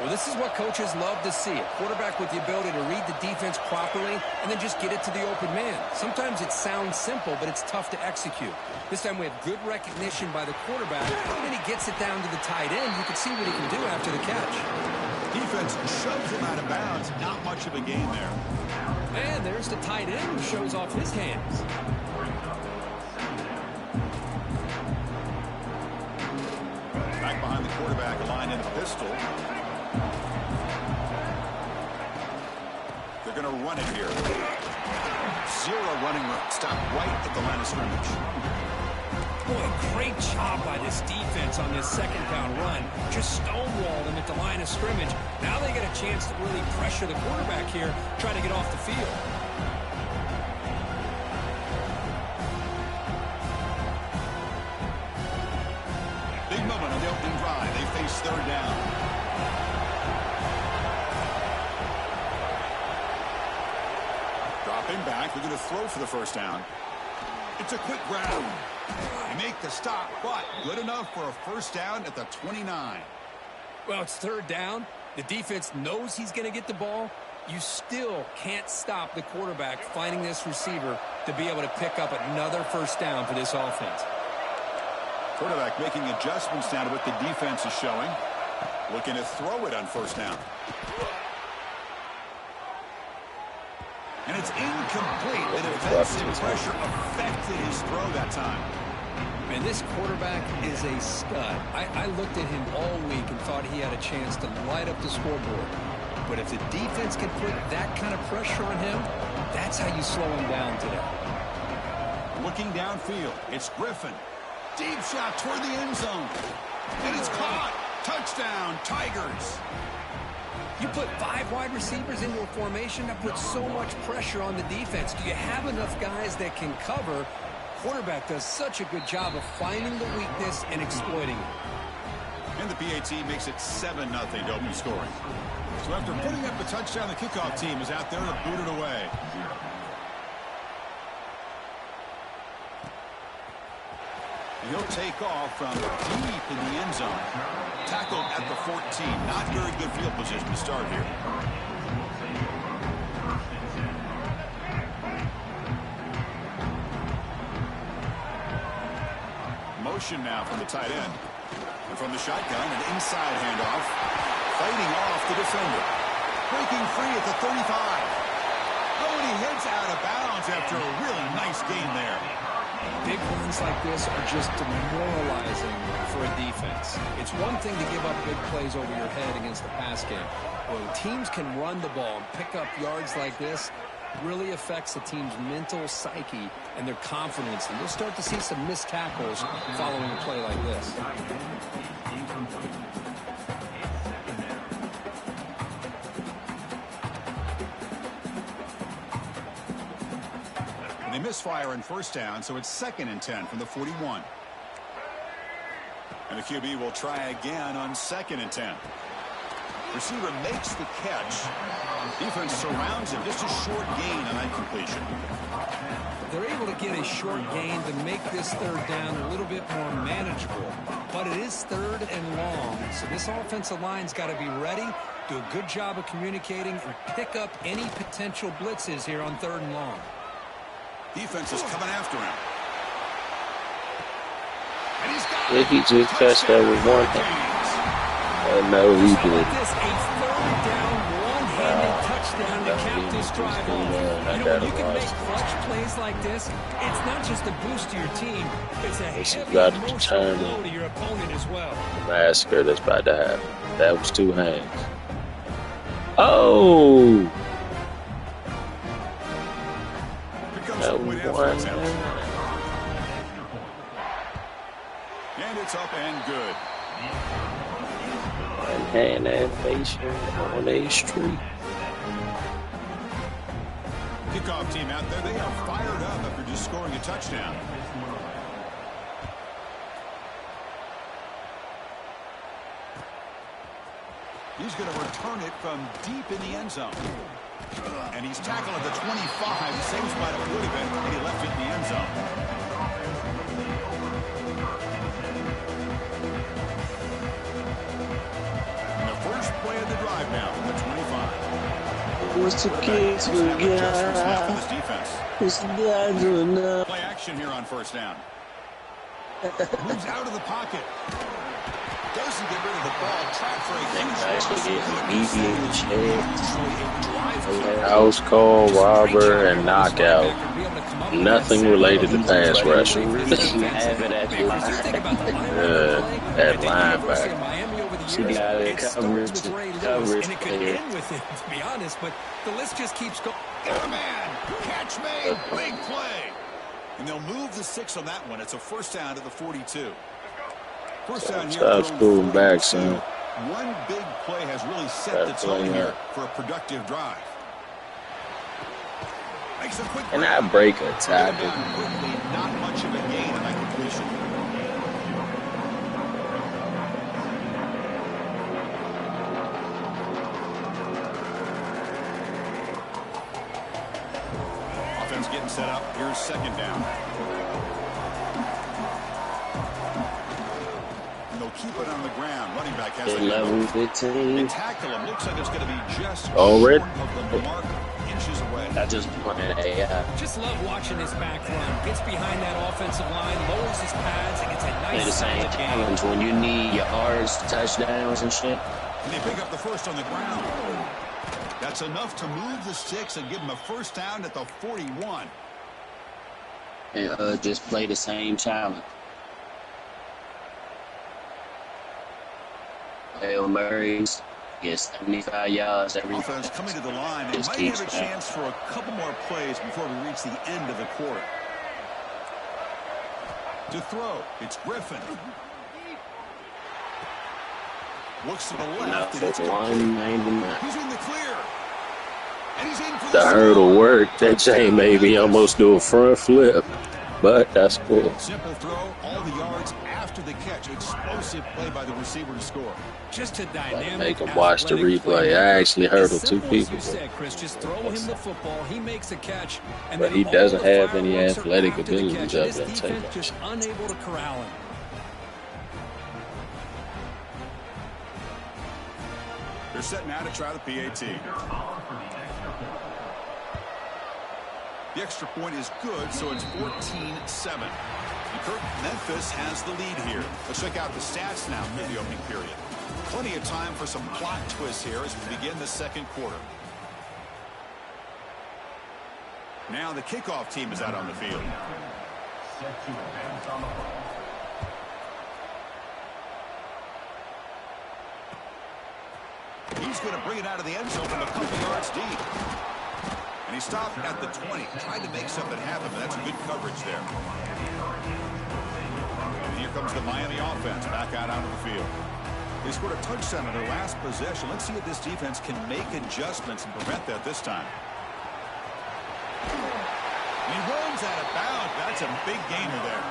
Well, this is what coaches love to see. A quarterback with the ability to read the defense properly and then just get it to the open man. Sometimes it sounds simple, but it's tough to execute. This time we have good recognition by the quarterback, and then he gets it down to the tight end. You can see what he can do after the catch. Defense shoves him out of bounds. Not much of a gain there. And there's the tight end who shows off his hands. Back behind the quarterback, a line in the pistol. They're going to run it here. 0 running room. Stop right at the line of scrimmage. Boy, great job by this defense on this 2nd down run. Just stonewalled him at the line of scrimmage. Now they get a chance to really pressure the quarterback here, try to get off the field. Big moment on the opening drive. They face 3rd down. Dropping back. They're going to throw for the first down. It's a quick grab. They make the stop, but good enough for a first down at the 29. Well, it's 3rd down. The defense knows he's going to get the ball. You still can't stop the quarterback finding this receiver to be able to pick up another first down for this offense. Quarterback making adjustments now to what the defense is showing. Looking to throw it on first down. And it's incomplete. The defensive pressure affected his throw that time. And this quarterback is a stud. I looked at him all week and thought he had a chance to light up the scoreboard. But if the defense can put that kind of pressure on him, that's how you slow him down today. Looking downfield, it's Griffin. Deep shot toward the end zone. And it's caught. Touchdown, Tigers. You put 5 wide receivers into a formation that puts so much pressure on the defense. Do you have enough guys that can cover? Quarterback does such a good job of finding the weakness and exploiting it. And the PAT makes it 7-0 to open scoring. So after putting up the touchdown, the kickoff team is out there to boot it away. And he'll take off from deep in the end zone. Tackled at the 14. Not very good field position to start here. Motion now from the tight end. And from the shotgun, an inside handoff. Fighting off the defender. Breaking free at the 35. Oh, and he heads out of bounds after a really nice gain there. Big runs like this are just demoralizing for a defense. It's one thing to give up big plays over your head against the pass game. When teams can run the ball and pick up yards like this, really affects the team's mental psyche and their confidence. And you'll start to see some missed tackles following a play like this. They misfire in first down, so it's 2nd and 10 from the 41. And the QB will try again on 2nd and 10. Receiver makes the catch. Defense surrounds him. Just a short gain on that completion. They're able to get a short gain to make this 3rd down a little bit more manageable. But it is 3rd and long. So this offensive line's got to be ready, do a good job of communicating, and pick up any potential blitzes here on 3rd and long. Defense is coming after him. And he's got Did he just catch that with one hand? No, he did. A 3rd down, one-handed touchdown to cap this drive off. You know, when you can make clutch plays like this, it's not just a boost to your team, it's a heavy emotional blow to your opponent as well. The massacre that's about to happen. That was 2 hands. Oh! That was 1 hand. And it's up and good. Hand animation on a street. Kickoff team out there, they are fired up after just scoring a touchdown. He's going to return it from deep in the end zone. And he's tackled at the 25, same spot it would have been, and he left it in the end zone. Play of the drive now from the 25. What's the kids we got? What's the guy doing now? Play action here on 1st down. Moves out of the pocket. Doesn't get rid of the ball. Track for a House call, robber, and knockout. Nothing related to pass rushing. At linebacker. She got it coverage, and it could end with it, to be honest, but the list just keeps going. Get a man, catch made, big play. And they'll move the 6 on that one. It's a 1st down at the 42. 1st down here. Stop schooling back, son. One big play has really set the tone here for a productive drive. Makes a quick and I break a tackle. Not much of a gain on that completion. Getting set up. Here's 2nd down. And they'll keep it on the ground. Running back has the 11-15. They tackle him. Looks like it's going to be just already of the mark, inches away. I just wanted a just love watching this back run. Gets behind that offensive line, lowers his pads, and gets a nice solid challenge when you need yards, touchdowns, and shit. And they pick up the 1st on the ground. That's enough to move the 6 and give them a 1st down at the 41. And just play the same challenge. Hail Marys gets 75 yards every offense coming to the line. They might have a chance for a couple more plays before we reach the end of the quarter. To throw, it's Griffin. Looks to the left. It's 199. He's in the clear. And he's in for the hurdle worked. That chain made me almost do a front flip. But that's cool. Simple throw, all the yards after the catch. Explosive play by the receiver to score. Just a dynamic. Make him watch the replay. I actually hurdled 2 people. Said, Chris, just throw him the football. He makes a catch. And but he doesn't have any athletic abilities other than take just unable to corral him. They're setting out to try the PAT. The extra point is good, so it's 14-7. Memphis has the lead here. Let's check out the stats now through the opening period. Plenty of time for some plot twists here as we begin the 2nd quarter. Now the kickoff team is out on the field. He's going to bring it out of the end zone from a couple yards deep. And he stopped at the 20, tried to make something happen, but that's good coverage there. And here comes the Miami offense back out onto the field. They scored a touchdown on their last possession. Let's see if this defense can make adjustments and prevent that this time. He runs out of bounds. That's a big gainer there.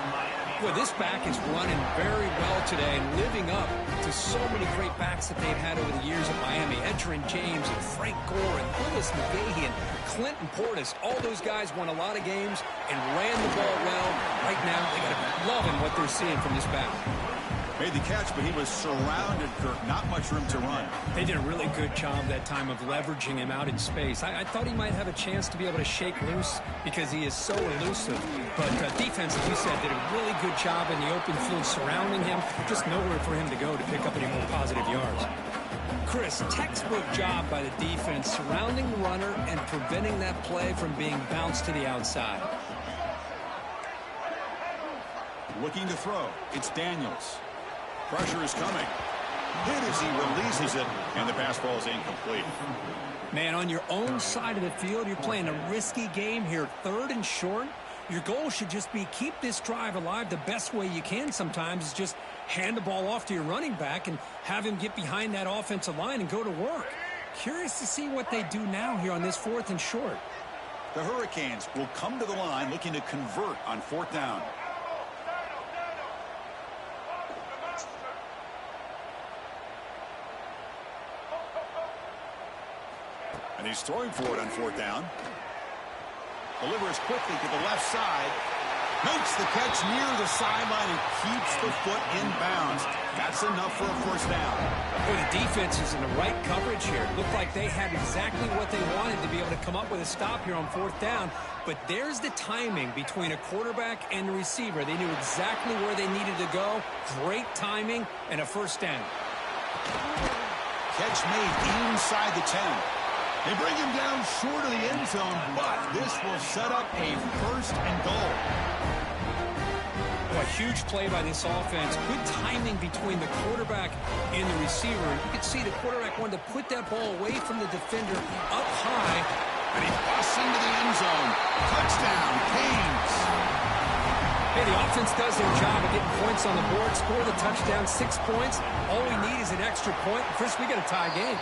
Boy, this back is running very well today and living up to so many great backs that they've had over the years at Miami. Edgerrin James and Frank Gore and Willis McGahee and Clinton Portis. All those guys won a lot of games and ran the ball well. Right now, they got to be loving what they're seeing from this back. Made the catch, but he was surrounded, Kirk. Not much room to run. They did a really good job that time of leveraging him out in space. I thought he might have a chance to be able to shake loose because he is so elusive. But defense, as you said, did a really good job in the open field surrounding him. Just nowhere for him to go to pick up any more positive yards. Chris, textbook job by the defense surrounding the runner and preventing that play from being bounced to the outside. Looking to throw. It's Daniels. Pressure is coming. Hit as he releases it, and the pass ball is incomplete. Man, on your own side of the field, you're playing a risky game here. 3rd and short. Your goal should just be keep this drive alive the best way you can sometimes is just hand the ball off to your running back and have him get behind that offensive line and go to work. Curious to see what they do now here on this 4th and short. The Hurricanes will come to the line looking to convert on 4th down. And he's throwing for it on 4th down. Delivers quickly to the left side. Makes the catch near the sideline and keeps the foot in bounds. That's enough for a 1st down. Well, the defense is in the right coverage here. It looked like they had exactly what they wanted to be able to come up with a stop here on 4th down. But there's the timing between a quarterback and the receiver. They knew exactly where they needed to go. Great timing and a 1st down. Catch made inside the 10. They bring him down short of the end zone, but this will set up a 1st and goal. A huge play by this offense. Good timing between the quarterback and the receiver. You could see the quarterback wanted to put that ball away from the defender up high. And he busts into the end zone. Touchdown, Canes. Hey, the offense does their job of getting points on the board. Score the touchdown, 6 points. All we need is an extra point. Chris, we got a tie game.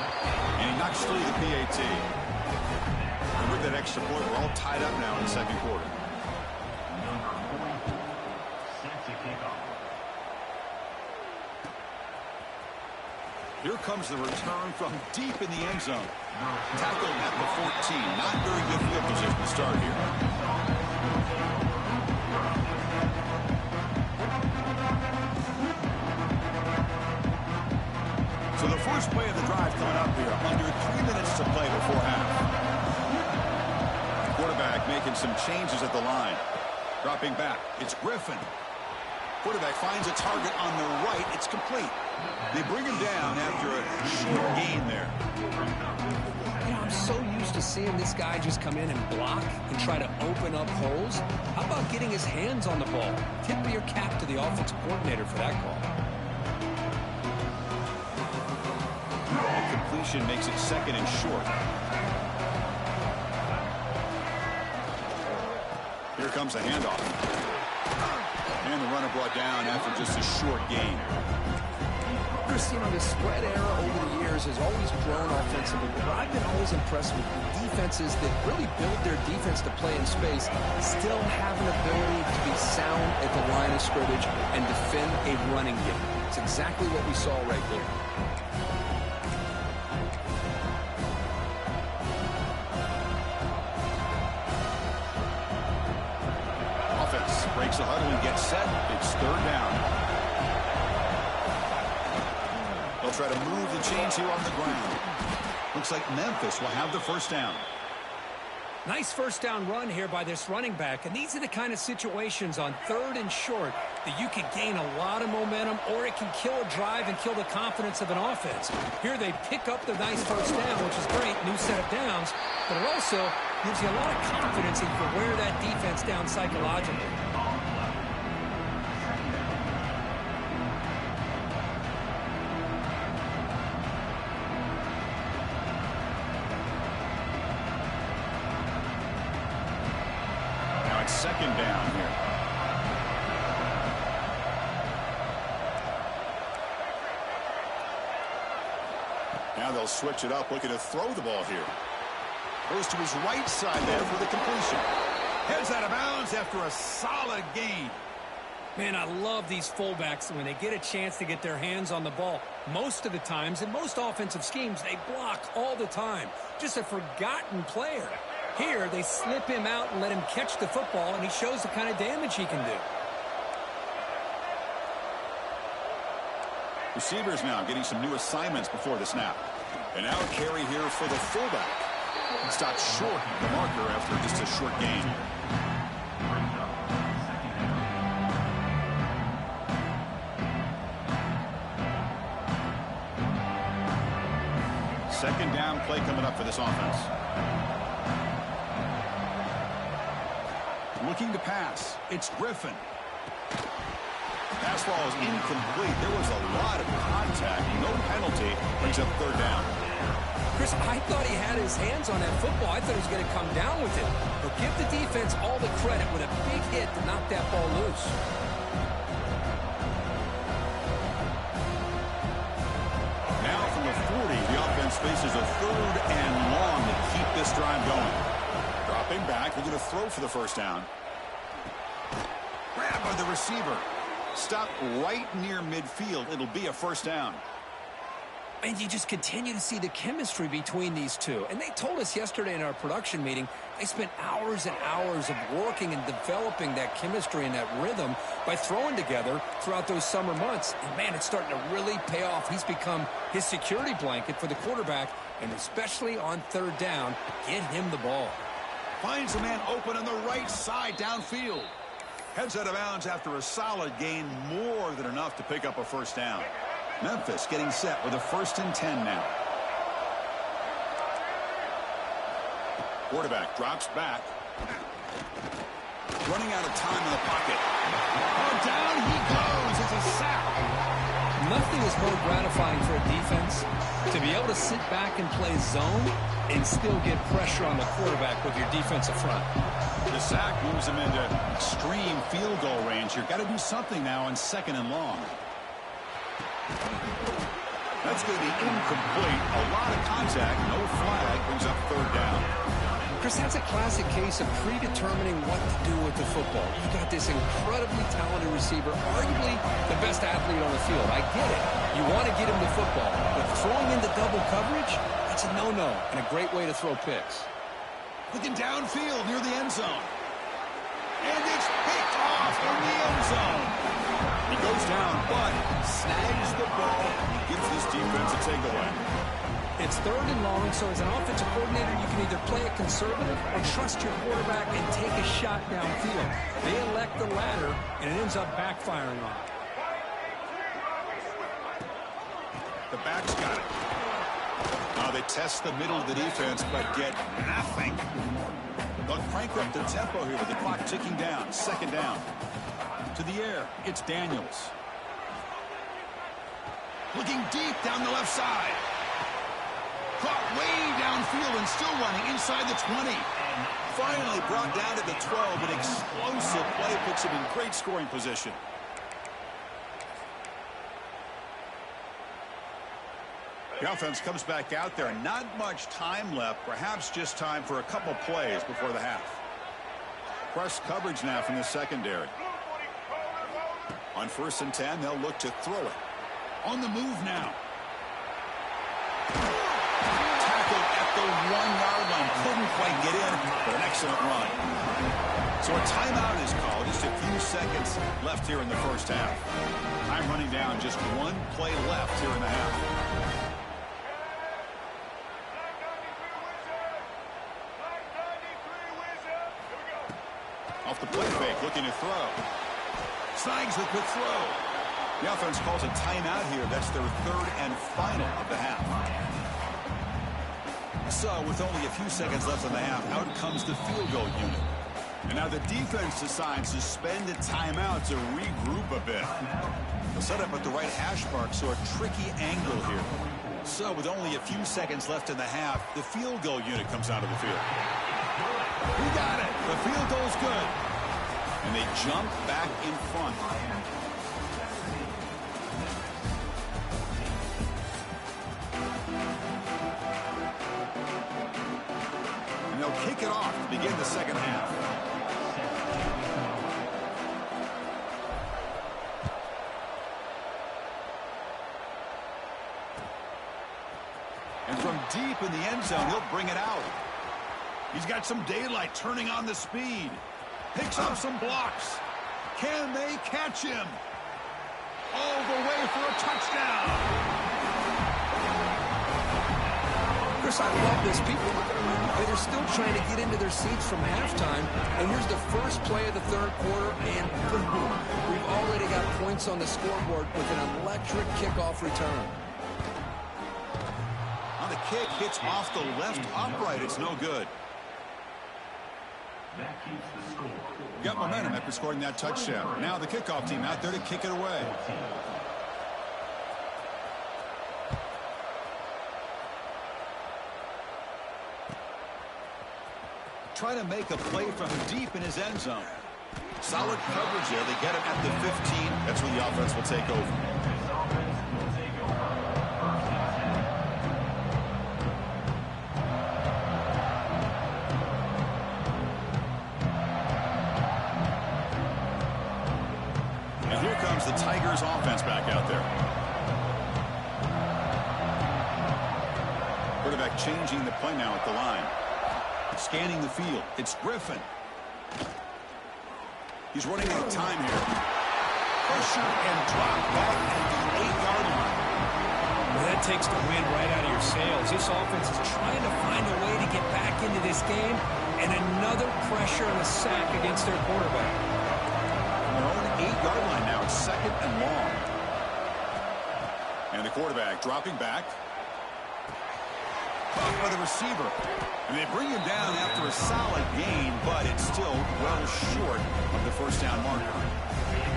And he knocks through the PAT. And with that extra point, we're all tied up now in the 2nd quarter. Here comes the return from deep in the end zone. Tackled at the 14. Not very good field position to start here. So the first play of the drive coming up here. Under 3 minutes to play before half. Quarterback making some changes at the line. Dropping back. It's Griffin. Quarterback finds a target on the right. It's complete. They bring him down after a short gain there. You know, I'm so used to seeing this guy just come in and block and try to open up holes. How about getting his hands on the ball? Tip of your cap to the offensive coordinator for that call. The completion makes it 2nd and short. Here comes the handoff. And the runner brought down after just a short gain. Chris, you know, the spread era over the years has always grown offensively, but I've been always impressed with defenses that really build their defense to play in space, still have an ability to be sound at the line of scrimmage and defend a running game. It's exactly what we saw right there. Breaks the huddle and gets set. It's 3rd down. They'll try to move the chains here on the ground. Looks like Memphis will have the 1st down. Nice 1st down run here by this running back. And these are the kind of situations on 3rd and short that you can gain a lot of momentum, or it can kill a drive and kill the confidence of an offense. Here they pick up the nice 1st down, which is great. New set of downs. But it also gives you a lot of confidence that you can wear that defense down psychologically. Now it's 2nd down here. Now they'll switch it up, looking to throw the ball here. Goes to his right side there for the completion. Heads out of bounds after a solid gain. Man, I love these fullbacks when they get a chance to get their hands on the ball. Most of the times, in most offensive schemes, they block all the time. Just a forgotten player. Here, they slip him out and let him catch the football, and he shows the kind of damage he can do. Receivers now getting some new assignments before the snap. And now a carry here for the fullback. He stopped short of the marker after just a short gain. Second down play coming up for this offense. Looking to pass. It's Griffin. Pass ball is incomplete. There was a lot of contact. No penalty. Brings up third down. Chris, I thought he had his hands on that football. I thought he was going to come down with it. But give the defense all the credit with a big hit to knock that ball loose. Now from the 40, the offense faces a third and long to keep this drive going. Dropping back, they're going to throw for the first down. Grab by the receiver. Stop right near midfield. It'll be a first down. And you just continue to see the chemistry between these two. And they told us yesterday in our production meeting, they spent hours and hours of working and developing that chemistry and that rhythm by throwing together throughout those summer months. And, man, it's starting to really pay off. He's become his security blanket for the quarterback, and especially on third down, get him the ball. Finds a man open on the right side downfield. Heads out of bounds after a solid gain, more than enough to pick up a first down. Memphis getting set with a 1st and 10 now. Quarterback drops back. Running out of time in the pocket. Oh, down he goes. It's a sack. Nothing is more gratifying for a defense to be able to sit back and play zone and still get pressure on the quarterback with your defensive front. The sack moves him into extreme field goal range. You've got to do something now on 2nd and long. That's going to be incomplete. A lot of contact. No flag. Brings up third down. Chris, that's a classic case of predetermining what to do with the football. You've got this incredibly talented receiver, arguably the best athlete on the field. I get it. You want to get him the football. But throwing into double coverage, that's a no-no and a great way to throw picks. Looking downfield near the end zone. And it's picked off in the end zone. He goes down, but snags the ball. Gives this defense a takeaway. It's 3rd and long, so as an offensive coordinator, you can either play it conservative or trust your quarterback and take a shot downfield. They elect the latter, and it ends up backfiring on them. The back's got it. Now they test the middle of the defense, but get nothing. They'll crank up the tempo here with the clock ticking down. 2nd down. To the air, it's Daniels. Looking deep down the left side. Caught way downfield and still running inside the 20. Finally brought down to the 12. An explosive play puts him in great scoring position. The offense comes back out there. Not much time left. Perhaps just time for a couple plays before the half. Press coverage now from the secondary. On 1st and 10, they'll look to throw it. On the move now. Tackled at the 1-yard line. Couldn't quite get in, but an excellent run. So a timeout is called. Just a few seconds left here in the first half. Time running down. Just one play left here in the half. Off the play fake, looking to throw. Snags the quick throw. The offense calls a timeout here. That's their 3rd and final of the half. So, with only a few seconds left in the half, out comes the field goal unit. And now the defense decides to spend a timeout to regroup a bit. They'll set up at the right hash mark, so a tricky angle here. So, with only a few seconds left in the half, the field goal unit comes out of the field. He got it. The field goal's good. And they jump back in front. And they'll kick it off to begin the second half. deep in the end zone. He'll bring it out. He's got some daylight, turning on the speed. Picks up some blocks. Can they catch him? All the way for a touchdown. Chris, I love this. People looking around. They're still trying to get into their seats from halftime. And here's the first play of the third quarter, and boom. We've already got points on the scoreboard with an electric kickoff return. On the kick, hits off the left upright. It's no good. Got momentum after scoring that touchdown. Now the kickoff team out there to kick it away. Trying to make a play from deep in his end zone. Solid coverage there. They get him at the 15. That's where the offense will take over. And here comes the Tigers offense back out there. Quarterback changing the play now at the line. Scanning the field. It's Griffin. He's running out of time here. Pressure and drop back at the 8-yard line. Well, that takes the wind right out of your sails. This offense is trying to find a way to get back into this game, and another pressure and a sack against their quarterback. On their own 8-yard line now. It's second and long. And the quarterback dropping back. Caught by the receiver. And they bring him down after a solid gain, but it's still well short of the first down marker.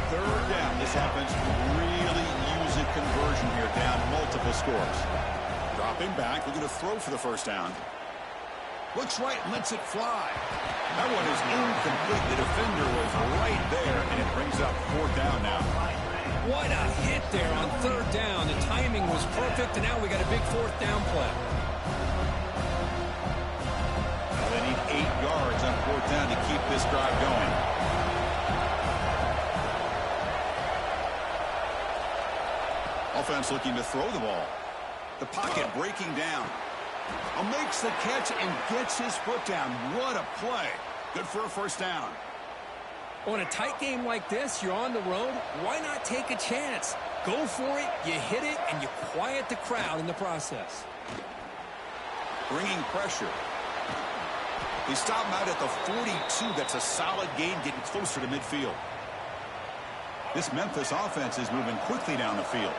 Third down. This offense really use a conversion here, down multiple scores. Dropping back, looking to throw for the first down. Looks right and lets it fly. That one is incomplete. The defender was right there, and it brings up fourth down now. What a hit there on third down. The timing was perfect, and now we got a big fourth down play. They need 8 yards on fourth down to keep this drive going. Offense looking to throw the ball. The pocket breaking down. Makes the catch and gets his foot down. What a play. Good for a first down. On a tight game like this, you're on the road. Why not take a chance? Go for it, you hit it, and you quiet the crowd in the process. Bringing pressure. They stop him out at the 42. That's a solid gain, getting closer to midfield. This Memphis offense is moving quickly down the field.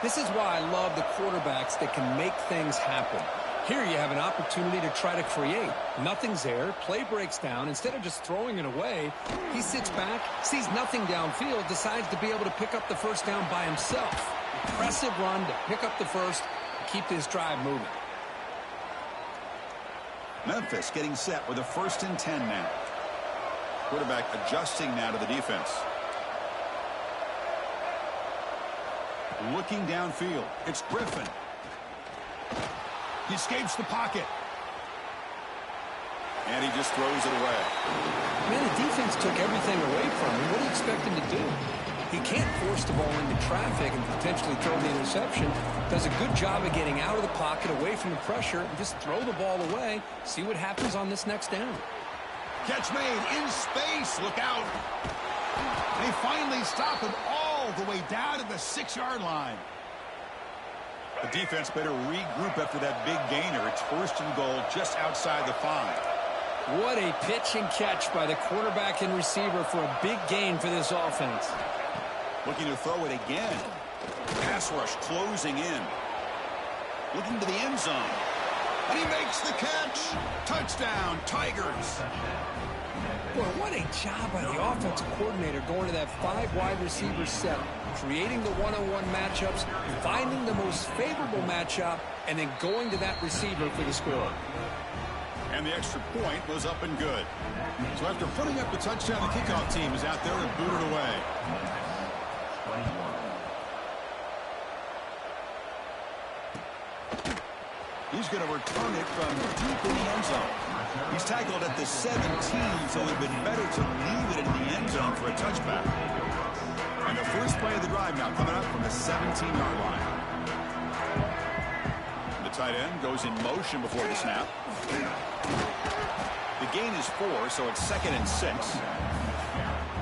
This is why I love the quarterbacks that can make things happen. Here you have an opportunity to try to create. Nothing's there. Play breaks down. Instead of just throwing it away, he sits back, sees nothing downfield, decides to be able to pick up the first down by himself. Impressive run to pick up the first, keep this drive moving. Memphis getting set with a 1st and 10 now. Quarterback adjusting now to the defense. Looking downfield. It's Griffin. He escapes the pocket. And he just throws it away. Man, the defense took everything away from him. What do you expect him to do? He can't force the ball into traffic and potentially throw the interception. Does a good job of getting out of the pocket, away from the pressure, and just throw the ball away. See what happens on this next down. Catch made in space. Look out. They finally stop him all the way down to the 6-yard line. The defense better regroup after that big gainer. It's 1st and goal just outside the 5. What a pitch and catch by the quarterback and receiver for a big gain for this offense. Looking to throw it again. Pass rush closing in. Looking to the end zone. And he makes the catch. Touchdown, Tigers. Boy, what a job by the offensive coordinator going to that 5 wide receiver set, creating the one-on-one matchups, finding the most favorable matchup, and then going to that receiver for the score. And the extra point was up and good. So after putting up the touchdown, the kickoff team is out there and booted away. He's going to return it from deep in the end zone. He's tackled at the 17, so it would have been better to leave it in the end zone for a touchback. And the first play of the drive now coming up from the 17-yard line. The tight end goes in motion before the snap. The gain is 4, so it's 2nd and 6.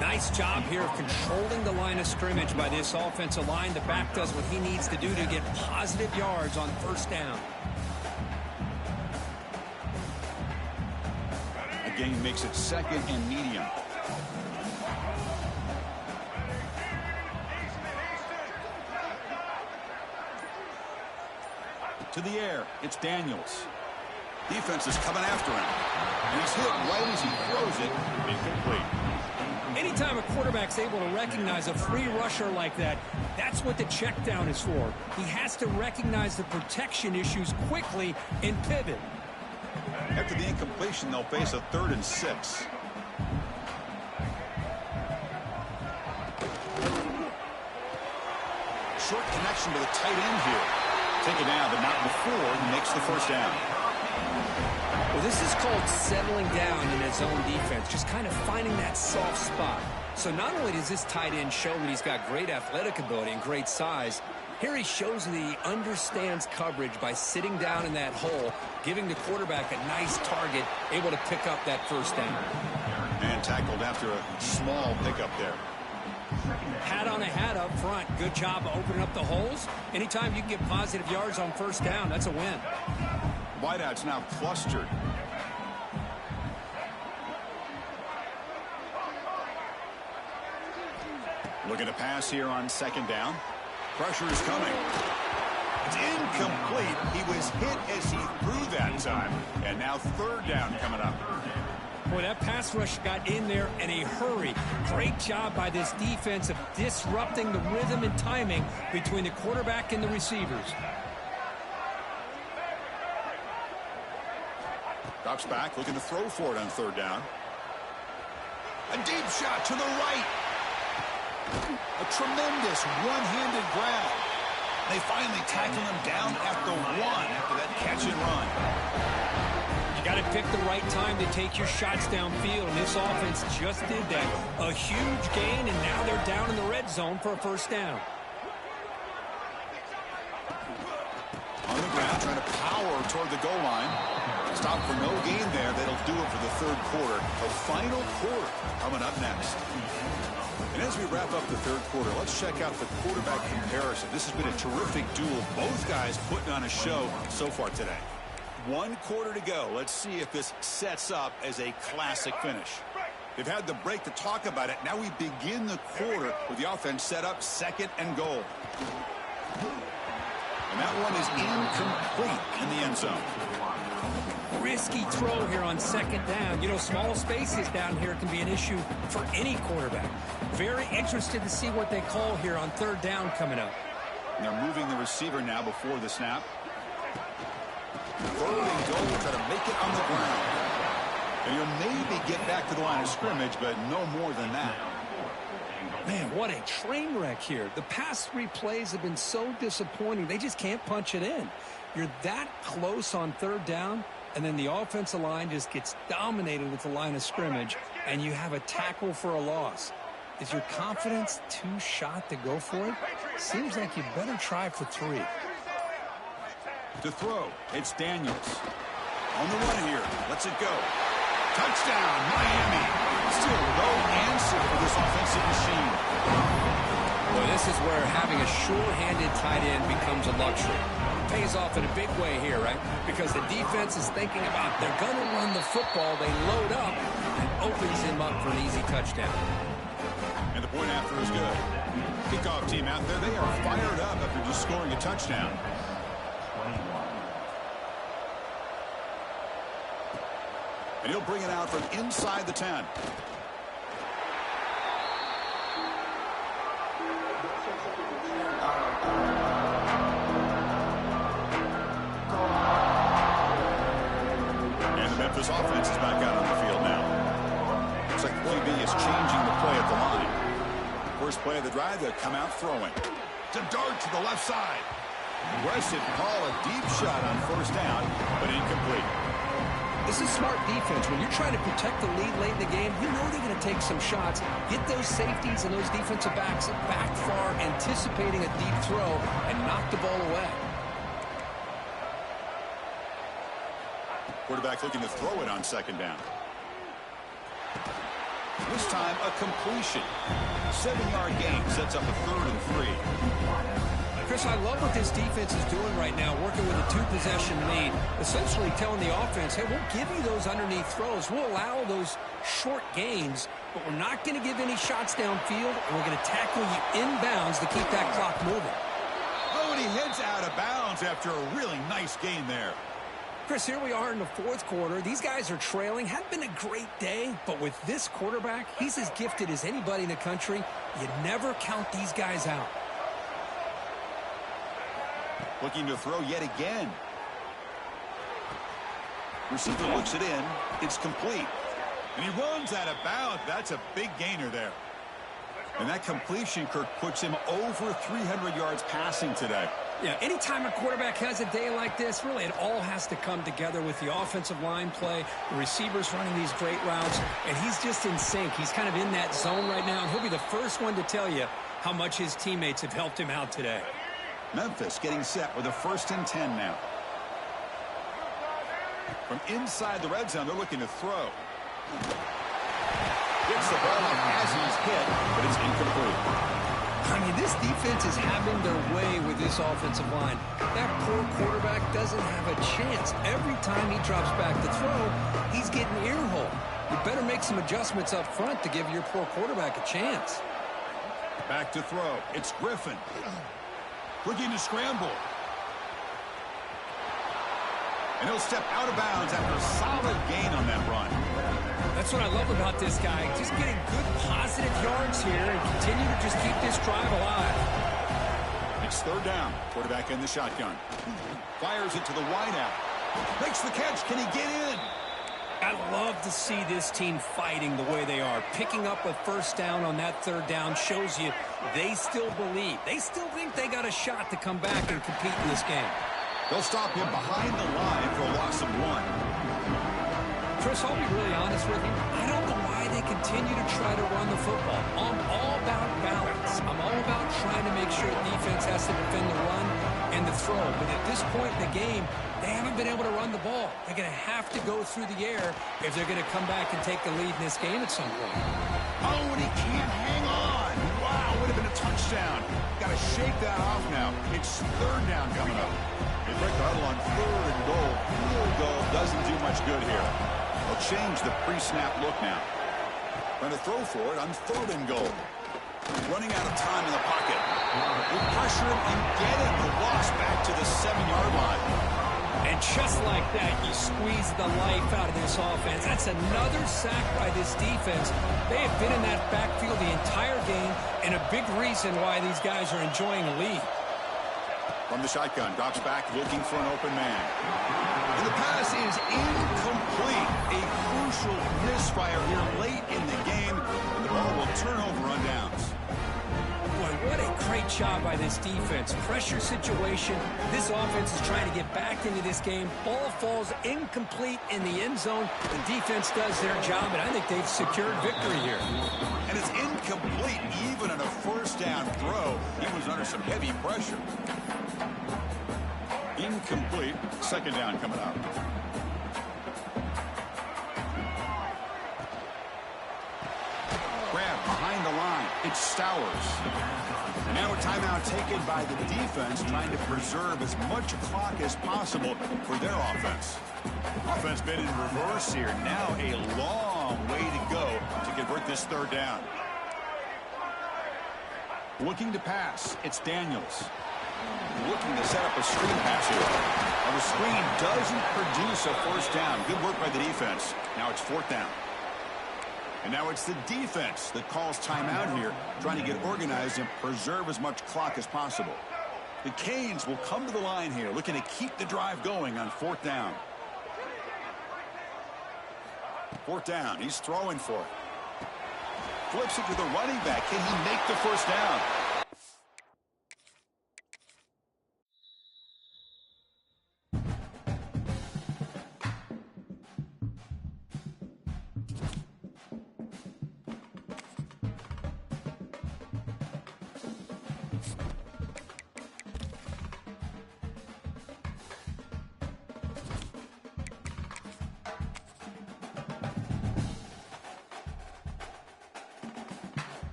Nice job here of controlling the line of scrimmage by this offensive line. The back does what he needs to do to get positive yards on first down. A gain makes it 2nd and medium. To the air, it's Daniels. Defense is coming after him. And he's hit right as he throws it. Incomplete. Anytime a quarterback's able to recognize a free rusher like that, that's what the check down is for. He has to recognize the protection issues quickly and pivot. After the incompletion, they'll face a 3rd and 6. Short connection to the tight end here. Taken down, but not before he makes the first down. Well, this is called settling down in his own defense, just kind of finding that soft spot. So not only does this tight end show that he's got great athletic ability and great size, here he shows that he understands coverage by sitting down in that hole, giving the quarterback a nice target, able to pick up that first down. And tackled after a small pickup there. Hat on a hat up front. Good job of opening up the holes. Anytime you can get positive yards on first down, that's a win. Wideout's now clustered. Looking to pass here on 2nd down. Pressure is coming. It's incomplete. He was hit as he threw that time. And now 3rd down coming up. Boy, that pass rush got in there in a hurry. Great job by this defense of disrupting the rhythm and timing between the quarterback and the receivers. Drops back, looking to throw for it on 3rd down. A deep shot to the right. A tremendous one-handed grab. They finally tackle him down at the 1 after that catch and run. You got to pick the right time to take your shots downfield, and this offense just did that. A huge gain, and now they're down in the red zone for a first down. On the ground, trying to power toward the goal line. Stop for no gain there. That'll do it for the 3rd quarter. The final quarter coming up next. And as we wrap up the 3rd quarter, let's check out the quarterback comparison. This has been a terrific duel. Both guys putting on a show so far today. 1 quarter to go. Let's see if this sets up as a classic finish. They've had the break to talk about it. Now we begin the quarter with the offense set up 2nd and goal. And that one is incomplete in the end zone. Risky throw here on 2nd down. You know, small spaces down here can be an issue for any quarterback. Very interested to see what they call here on 3rd down coming up. And they're moving the receiver now before the snap. 3rd and goal, try to make it on the ground. And he'll maybe get back to the line of scrimmage, but no more than that. Man, what a train wreck here. The past 3 plays have been so disappointing. They just can't punch it in. You're that close on 3rd down, and then the offensive line just gets dominated with the line of scrimmage, and you have a tackle for a loss. Is your confidence too shot to go for it? Seems like you better try for 3. To throw, it's Daniels. On the run here, lets it go. Touchdown, Miami. Still no answer for this offensive machine. Well, this is where having a sure-handed tight end becomes a luxury. Pays off in a big way here, right? Because the defense is thinking about they're going to run the football. They load up and opens him up for an easy touchdown. And the point after is good. Kickoff team out there, they are fired up after just scoring a touchdown. And he'll bring it out from inside the 10. And the Memphis offense is back out on the field now. Looks like QB is changing the play at the line. First play of the drive, they'll come out throwing. To dart to the left side. Aggressive call, a deep shot on 1st down, but incomplete. This is smart defense. When you're trying to protect the lead late in the game, you know they're going to take some shots. Get those safeties and those defensive backs back far, anticipating a deep throw, and knock the ball away. Quarterback looking to throw it on second down. This time a completion. 7-yard gain sets up a 3rd and 3. Chris, I love what this defense is doing right now, working with a 2-possession lead, essentially telling the offense, hey, we'll give you those underneath throws. We'll allow those short gains, but we're not going to give any shots downfield, and we're going to tackle you inbounds to keep that clock moving. Oh, and he heads out of bounds after a really nice gain there. Chris, here we are in the 4th quarter. These guys are trailing. Hadn't been a great day, but with this quarterback, he's as gifted as anybody in the country. You never count these guys out. Looking to throw yet again. Receiver looks it in. It's complete. And he runs out of bounds. That's a big gainer there. And that completion, Kirk, puts him over 300 yards passing today. Yeah, anytime a quarterback has a day like this, really it all has to come together with the offensive line play, the receivers running these great routes, and he's just in sync. He's kind of in that zone right now, and he'll be the first one to tell you how much his teammates have helped him out today. Memphis getting set with a 1st and 10 now. From inside the red zone, they're looking to throw. Gets the ball as he's hit, but it's incomplete. I mean, this defense is having their way with this offensive line. That poor quarterback doesn't have a chance. Every time he drops back to throw, he's getting earhole. You better make some adjustments up front to give your poor quarterback a chance. Back to throw. It's Griffin. Looking to scramble. And he'll step out of bounds after a solid gain on that run. That's what I love about this guy. Just getting good positive yards here and continue to just keep this drive alive. It's 3rd down. Quarterback in the shotgun. Fires it to the wideout. Makes the catch. Can he get in? I love to see this team fighting the way they are. Picking up a 1st down on that 3rd down shows you they still believe. They still think they got a shot to come back and compete in this game. They'll stop him behind the line for a loss of 1. Chris, I'll be really honest with you. I don't know why they continue to try to run the football. I'm all about balance. I'm all about trying to make sure defense has to defend the run and the throw. But at this point in the game, they haven't been able to run the ball. They're going to have to go through the air if they're going to come back and take the lead in this game at some point. Oh, and he can't hang on. Wow, would have been a touchdown. Got to shake that off now. It's 3rd down coming up. They break the huddle on 3rd and goal. Field goal doesn't do much good here. They'll change the pre-snap look now. Trying to throw for it on 3rd and goal. Running out of time in the pocket. They pressure him and get it. The loss back to the 7-yard line. And just like that, you squeeze the life out of this offense. That's another sack by this defense. They have been in that backfield the entire game, and a big reason why these guys are enjoying a lead. From the shotgun, drops back, looking for an open man. And the pass is incomplete. A crucial misfire here late in the game, and the ball will turn over on downs. Boy, what a great job by this defense. Pressure situation. This offense is trying to get back into this game. Ball falls incomplete in the end zone. The defense does their job, and I think they've secured victory here. And it's incomplete even on a 1st down throw. He was under some heavy pressure. Incomplete. 2nd down coming up. Grab behind the line. It's Stowers. And now a timeout taken by the defense, trying to preserve as much clock as possible for their offense. Offense been in reverse here. Now a long way to go to convert this 3rd down. Looking to pass. It's Daniels. Looking to set up a screen pass here. And the screen doesn't produce a 1st down. Good work by the defense. Now it's 4th down. And now it's the defense that calls timeout here, trying to get organized and preserve as much clock as possible. The Canes will come to the line here, looking to keep the drive going on 4th down. 4th down. He's throwing for it. Flips it to the running back. Can he make the 1st down?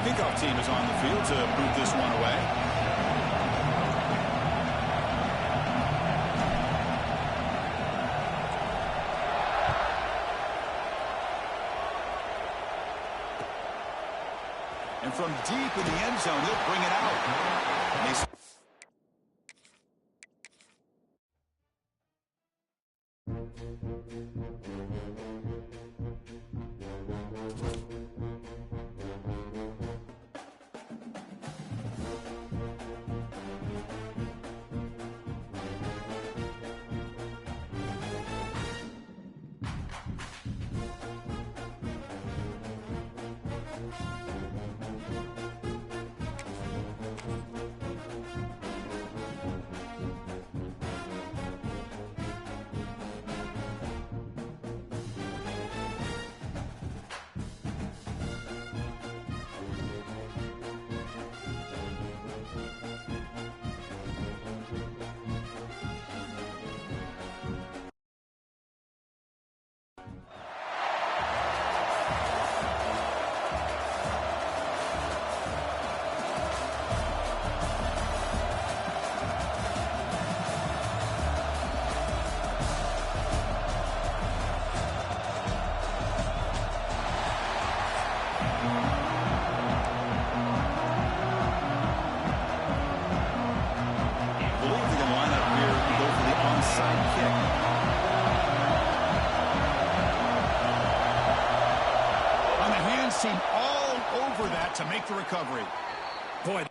Kickoff team is on the field to boot this one away. And from deep in the end zone, he'll bring it out. Seem all over that to make the recovery. Boy.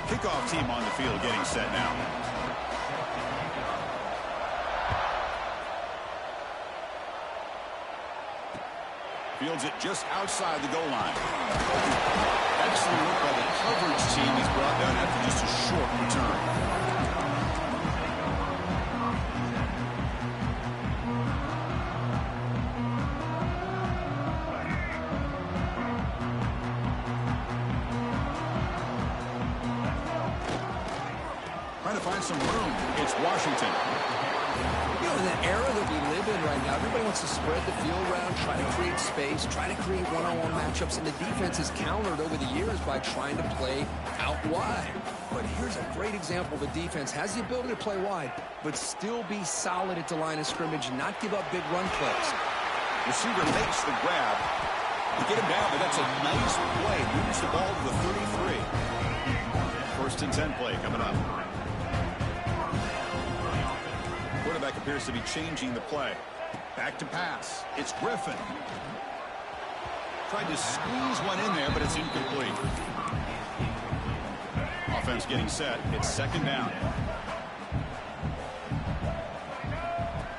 Kickoff team on the field getting set now. Fields it just outside the goal line. Excellent work by the coverage team. He's brought down after just a short return. Trying to find some room. It's Washington. You know, in the era that we live in right now, everybody wants to spread the field around, try to create space, try to create one-on-one matchups, and the defense has countered over the years by trying to play out wide. But here's a great example of a defense has the ability to play wide, but still be solid at the line of scrimmage and not give up big run plays. Receiver makes the grab to get him down, but that's a nice play. Moves the ball to the 33. First and 10 play coming up. Quarterback appears to be changing the play. Back to pass. It's Griffin. Tried to squeeze one in there, but it's incomplete. Offense getting set. It's second down.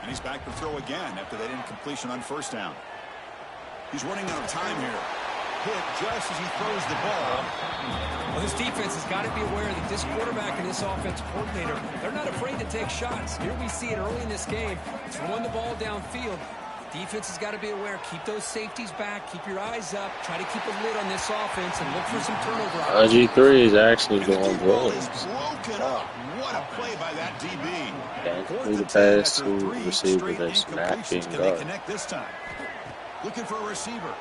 And he's back to throw again after that incompletion on first down. He's running out of time here. Hit just as he throws the ball. Well, this defense has got to be aware that this quarterback and this offensive coordinator, they're not afraid to take shots. Here we see it early in this game, throwing the ball downfield. Defense has got to be aware. Keep those safeties back. Keep your eyes up. Try to keep a lid on this offense and look for some turnover opportunities. RG3 is actually going Ball well. is broken up. What a play by that DB. Through the pass to the receiver that's not being Can they guarded. connect this time? Looking for a receiver.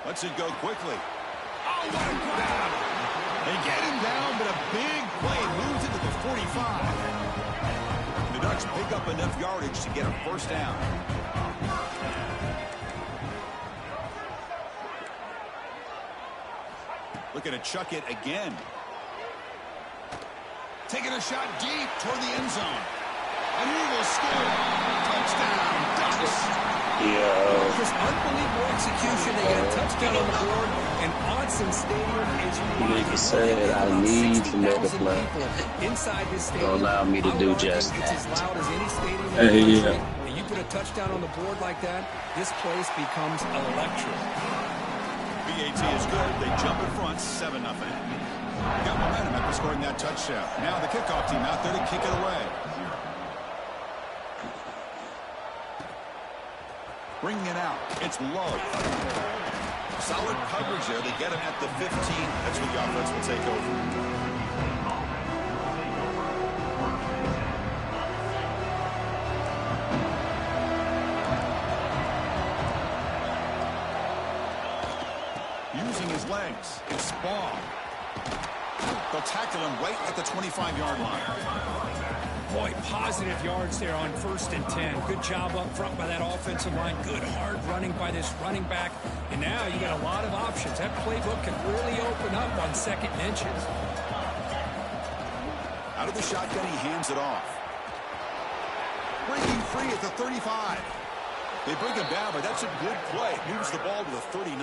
Lets it go quickly. Oh, what a grab! They get him down, but a big play moves into the 45. The Ducks pick up enough yardage to get a first down. Looking to chuck it again. Taking a shot deep toward the end zone. And he will score. Touchdown, Ducks. Yeah. Just unbelievable execution. They get a touchdown on the board, and Autzen Stadium is Nigga said I need to make a play. inside this stadium. Don't allow me to do I just think it's that. as loud as any stadium in Hey, the yeah. country. And you put a touchdown on the board like that, this place becomes electric. BAT is good. They jump in front, 7-0. Got momentum after scoring that touchdown. Now the kickoff team out there to kick it away. Bringing it out. It's Love. Solid coverage there. They get him at the 15. That's where the offense will take over. Using his legs. It's Ball. They'll tackle him right at the 25-yard line. Boy, positive yards there on 1st and 10. Good job up front by that offensive line. Good hard running by this running back. And now you got a lot of options. That playbook can really open up on 2nd and inches. Out of the shotgun, he hands it off. Breaking free at the 35. They bring him down, but that's a good play. Moves the ball to the 39.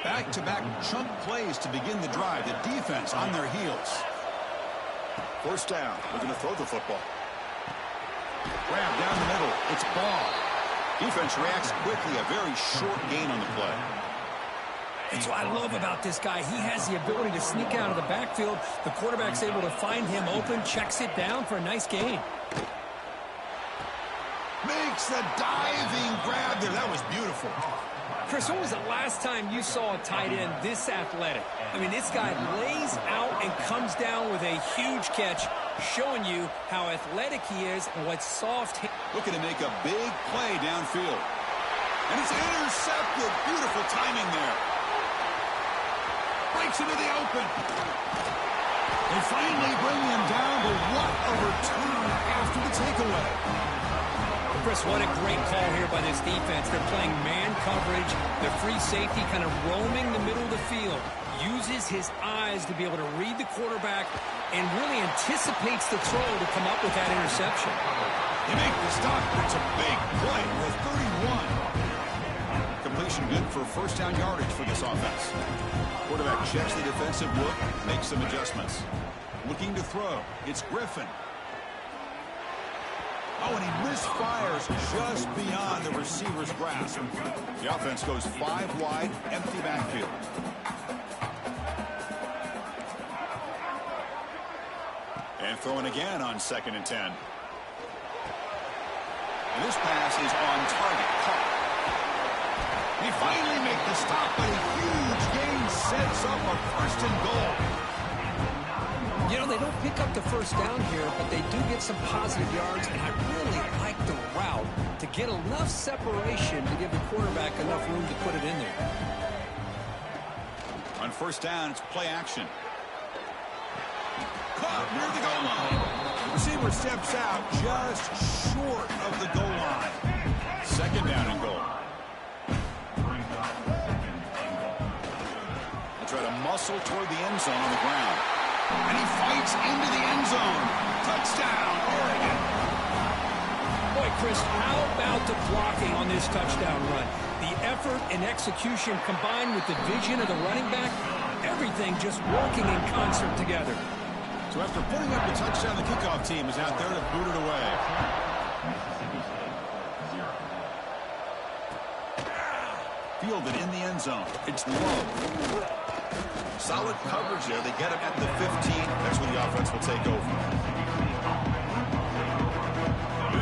Back-to-back chunk plays to begin the drive. The defense on their heels. First down. Looking to throw the football. Grab down the middle. It's Ball. Defense reacts quickly. A very short gain on the play. That's what I love about this guy. He has the ability to sneak out of the backfield. The quarterback's able to find him open, checks it down for a nice gain. Makes the diving grab there. That was beautiful. Chris, when was the last time you saw a tight end this athletic? I mean, this guy lays out and comes down with a huge catch, showing you how athletic he is and what soft. Looking to make a big play downfield. And it's intercepted. Beautiful timing there. Breaks into the open. They finally bring him down, but what a return after the takeaway. Chris, what a great call here by this defense. They're playing man coverage. The free safety kind of roaming the middle of the field. Uses his eyes to be able to read the quarterback and really anticipates the throw to come up with that interception. They make the stop. It's a big play with 31. Completion good for first down yardage for this offense. Quarterback checks the defensive look, makes some adjustments. Looking to throw. It's Griffin. Oh, and he misfires just beyond the receiver's grasp. The offense goes 5 wide, empty backfield. And throwing again on 2nd and 10. And this pass is on target. Caught. They finally make the stop, but a huge gain sets up a 1st and goal. You know, they don't pick up the first down here, but they do get some positive yards, and I really like the route to get enough separation to give the quarterback enough room to put it in there. On first down, it's play action. Caught near the goal line. The receiver steps out just short of the goal line. 2nd down and goal. They try to muscle toward the end zone on the ground. And he fights into the end zone. Touchdown, Oregon. Boy, Chris, how about the blocking on this touchdown run? The effort and execution combined with the vision of the running back, everything just working in concert together. So after putting up the touchdown, the kickoff team is out there to boot it away. Fielded in the end zone. It's Love. Solid coverage there. They get him at the 15. That's where the offense will take over.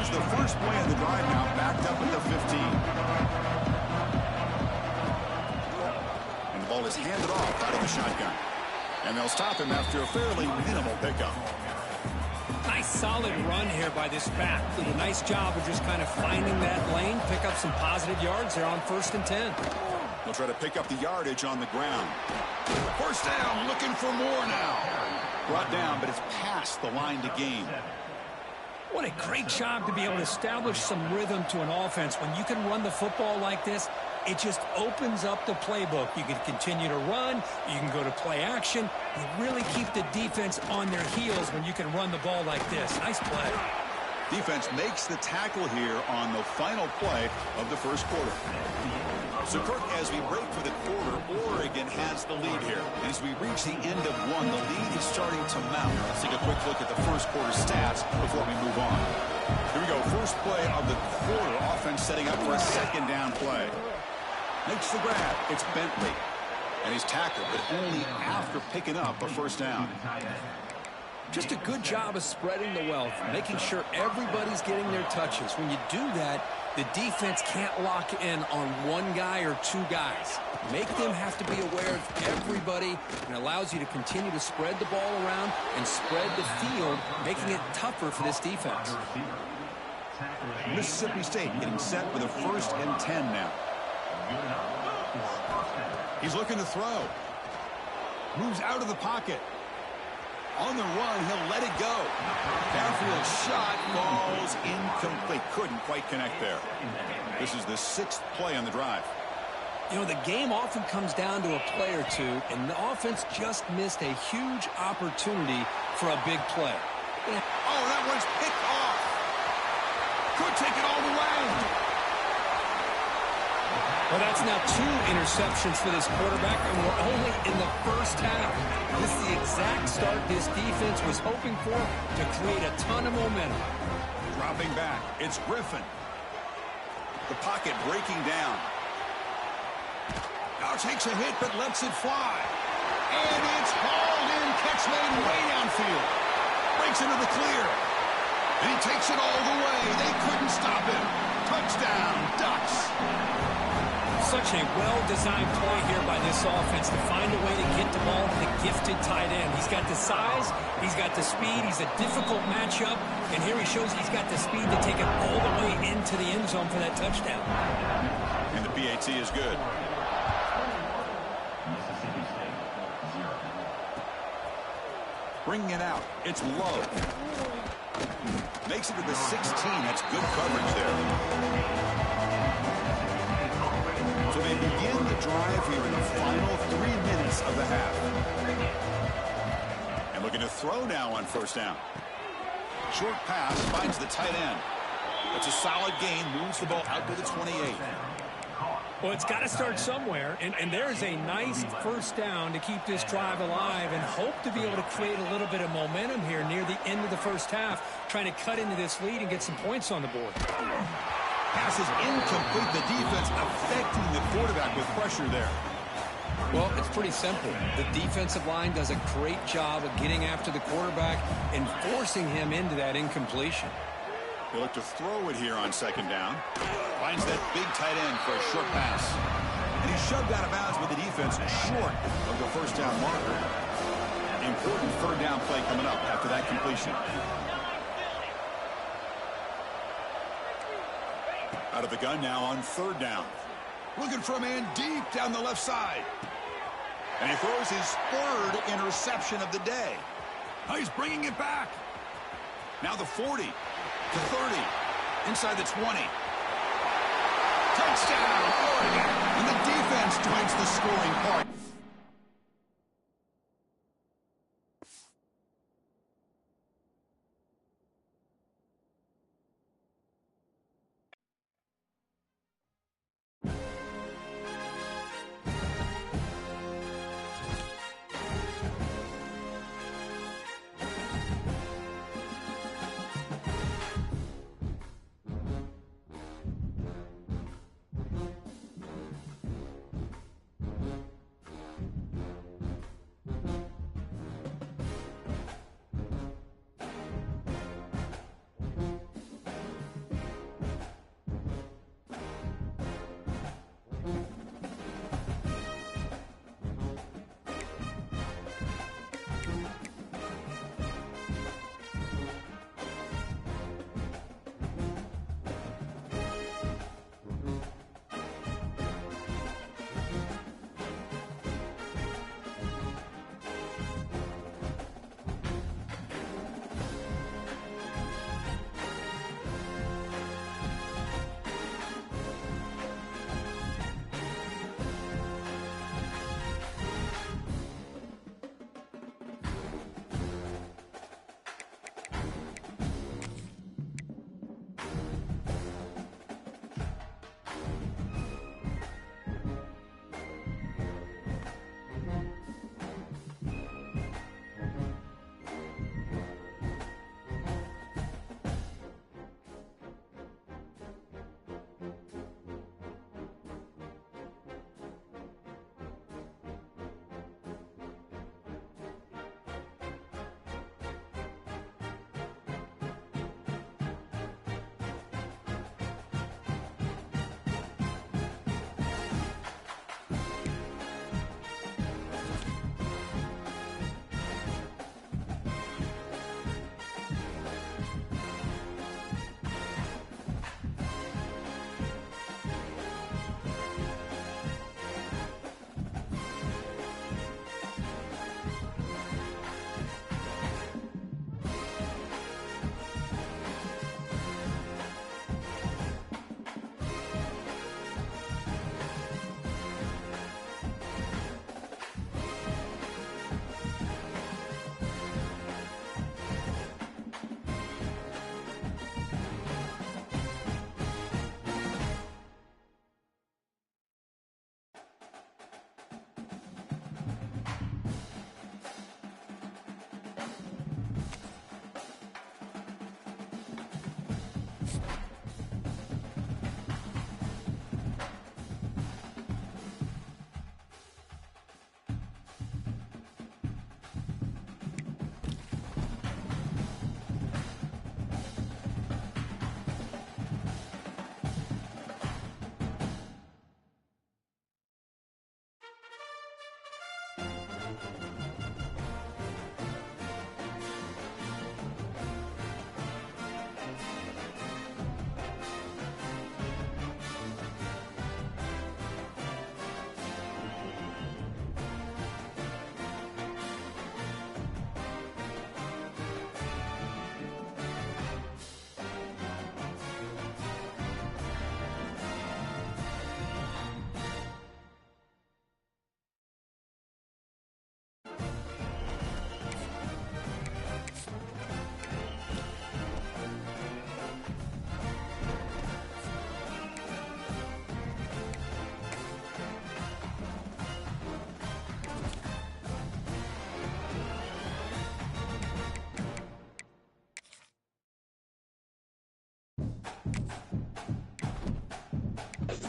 Here's the first play of the drive now, backed up at the 15. And the ball is handed off out of the shotgun. And they'll stop him after a fairly minimal pickup. Nice solid run here by this back. Did a nice job of just kind of finding that lane, pick up some positive yards there on 1st and 10. They'll try to pick up the yardage on the ground. First down, looking for more now. Brought down, but it's past the line to gain. What a great job to be able to establish some rhythm to an offense. When you can run the football like this, it just opens up the playbook. You can continue to run. You can go to play action. You really keep the defense on their heels when you can run the ball like this. Nice play. Defense makes the tackle here on the final play of the first quarter. So, Kirk, as we break for the quarter, Oregon has the lead here. And as we reach the end of one, the lead is starting to mount. Let's take a quick look at the first quarter stats before we move on. Here we go. First play of the quarter. Offense setting up for a second down play. Makes the grab. It's Bentley. And he's tackled, but only after picking up a first down. Just a good job of spreading the wealth, making sure everybody's getting their touches. When you do that, the defense can't lock in on one guy or two guys. Make them have to be aware of everybody, and allows you to continue to spread the ball around and spread the field, making it tougher for this defense. Mississippi State getting set for the 1st and 10 now. He's looking to throw. Moves out of the pocket. On the run, he'll let it go. Downfield shot falls incomplete. Couldn't quite connect there. This is the 6th play on the drive. You know, the game often comes down to a play or two, and the offense just missed a huge opportunity for a big play. Oh, that one's picked off. Could take it all the way. Well, that's now 2 interceptions for this quarterback, and we're only in the first half. This is the exact start this defense was hoping for to create a ton of momentum. Dropping back, it's Griffin. The pocket breaking down. Now takes a hit, but lets it fly. And it's hauled in, catch made way downfield. Breaks into the clear. And he takes it all the way. They couldn't stop him. Touchdown, Ducks. Such a well-designed play here by this offense to find a way to get the ball to the gifted tight end. He's got the size, he's got the speed, he's a difficult matchup, and here he shows he's got the speed to take it all the way into the end zone for that touchdown. And the PAT is good. Bringing it out, it's low. Makes it to the 16, that's good coverage there. So they begin the drive here in the final 3 minutes of the half. And looking to throw now on first down. Short pass finds the tight end. That's a solid gain, moves the ball out to the 28. Well, it's got to start somewhere, and there's a nice first down to keep this drive alive and hope to be able to create a little bit of momentum here near the end of the first half, trying to cut into this lead and get some points on the board. Pass is incomplete. The defense affecting the quarterback with pressure there. Well, it's pretty simple. The defensive line does a great job of getting after the quarterback and forcing him into that incompletion. They look to throw it here on second down. Finds that big tight end for a short pass. And he's shoved out of bounds with the defense short of the first down marker. Important third down play coming up after that completion. Out of the gun now on third down. Looking for a man deep down the left side. And he throws his 3rd interception of the day. Oh, he's bringing it back. Now the 40 to 30. Inside the 20. Touchdown, Oregon. And the defense joins the scoring part.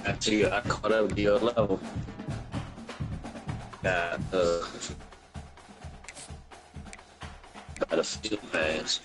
Actually, I caught up to your level. Got got a field pass.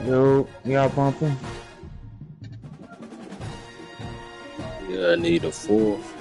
Yo, y'all bumping? Yeah, I need a fourth.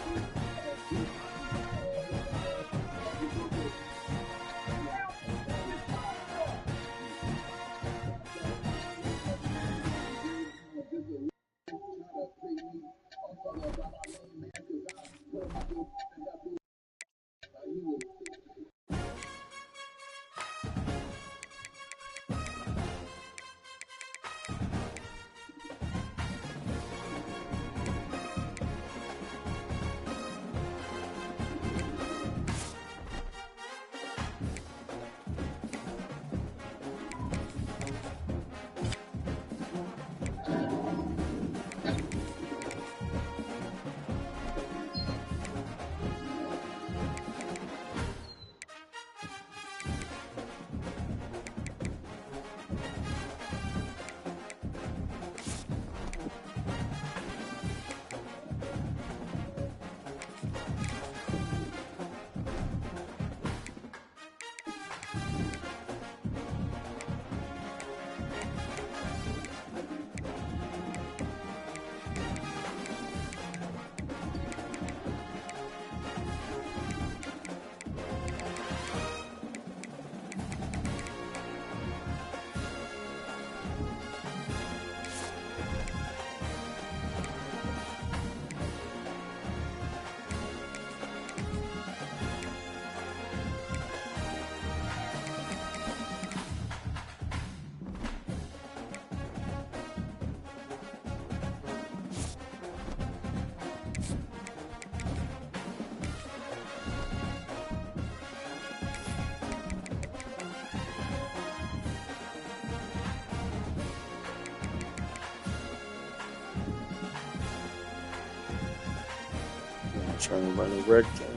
trying to run a rectangle.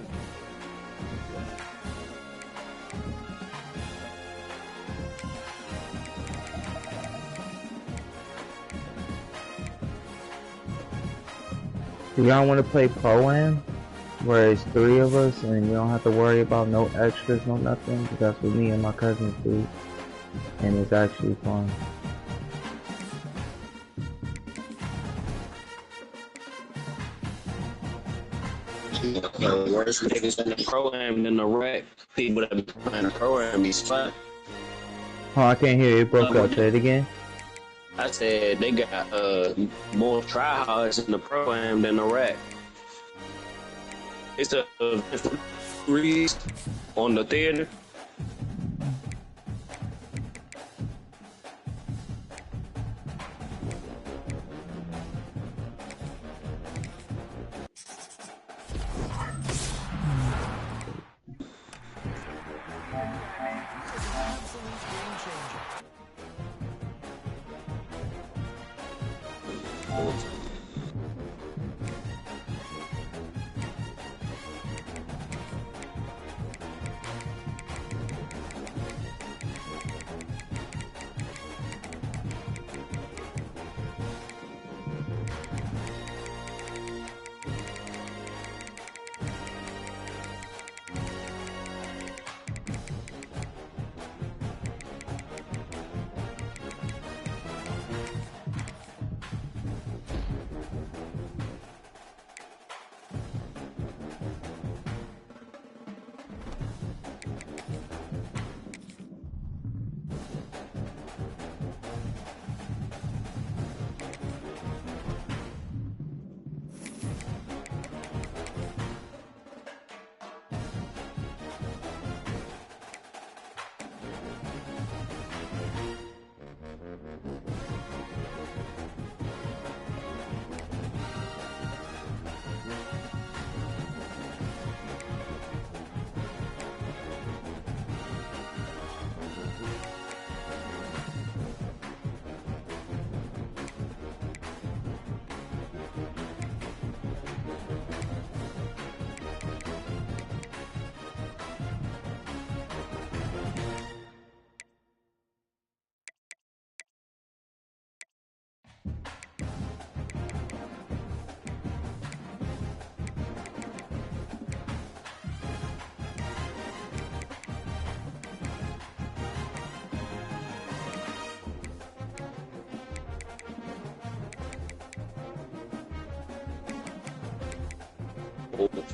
Do y'all want to play Pro-Am? Where it's 3 of us and you don't have to worry about no extras, no nothing? Because that's what me and my cousins do. And it's actually fun. The worst niggas in the Pro-Am than the rec. People that be playing the Pro-Am be spot. Oh, I can't hear you. It broke up. Say it again. I said they got more tryhards in the Pro-Am than the rec. It's a reads on the theater.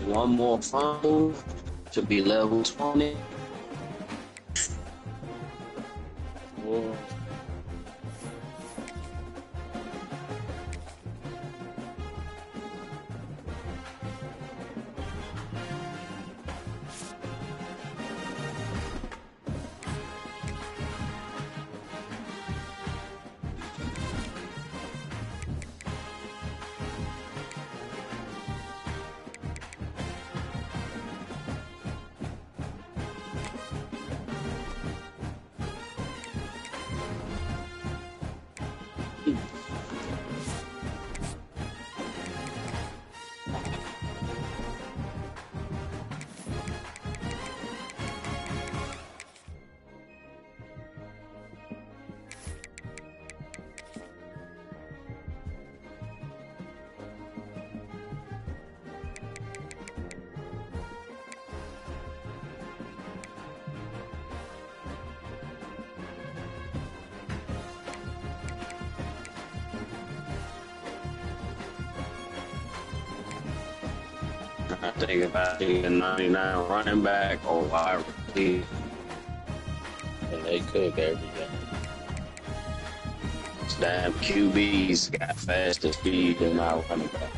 One more phone to be level 20. Whoa. I think about a 99 running back or wide receiver. And they cook every game. Damn QBs got faster speed than our running back.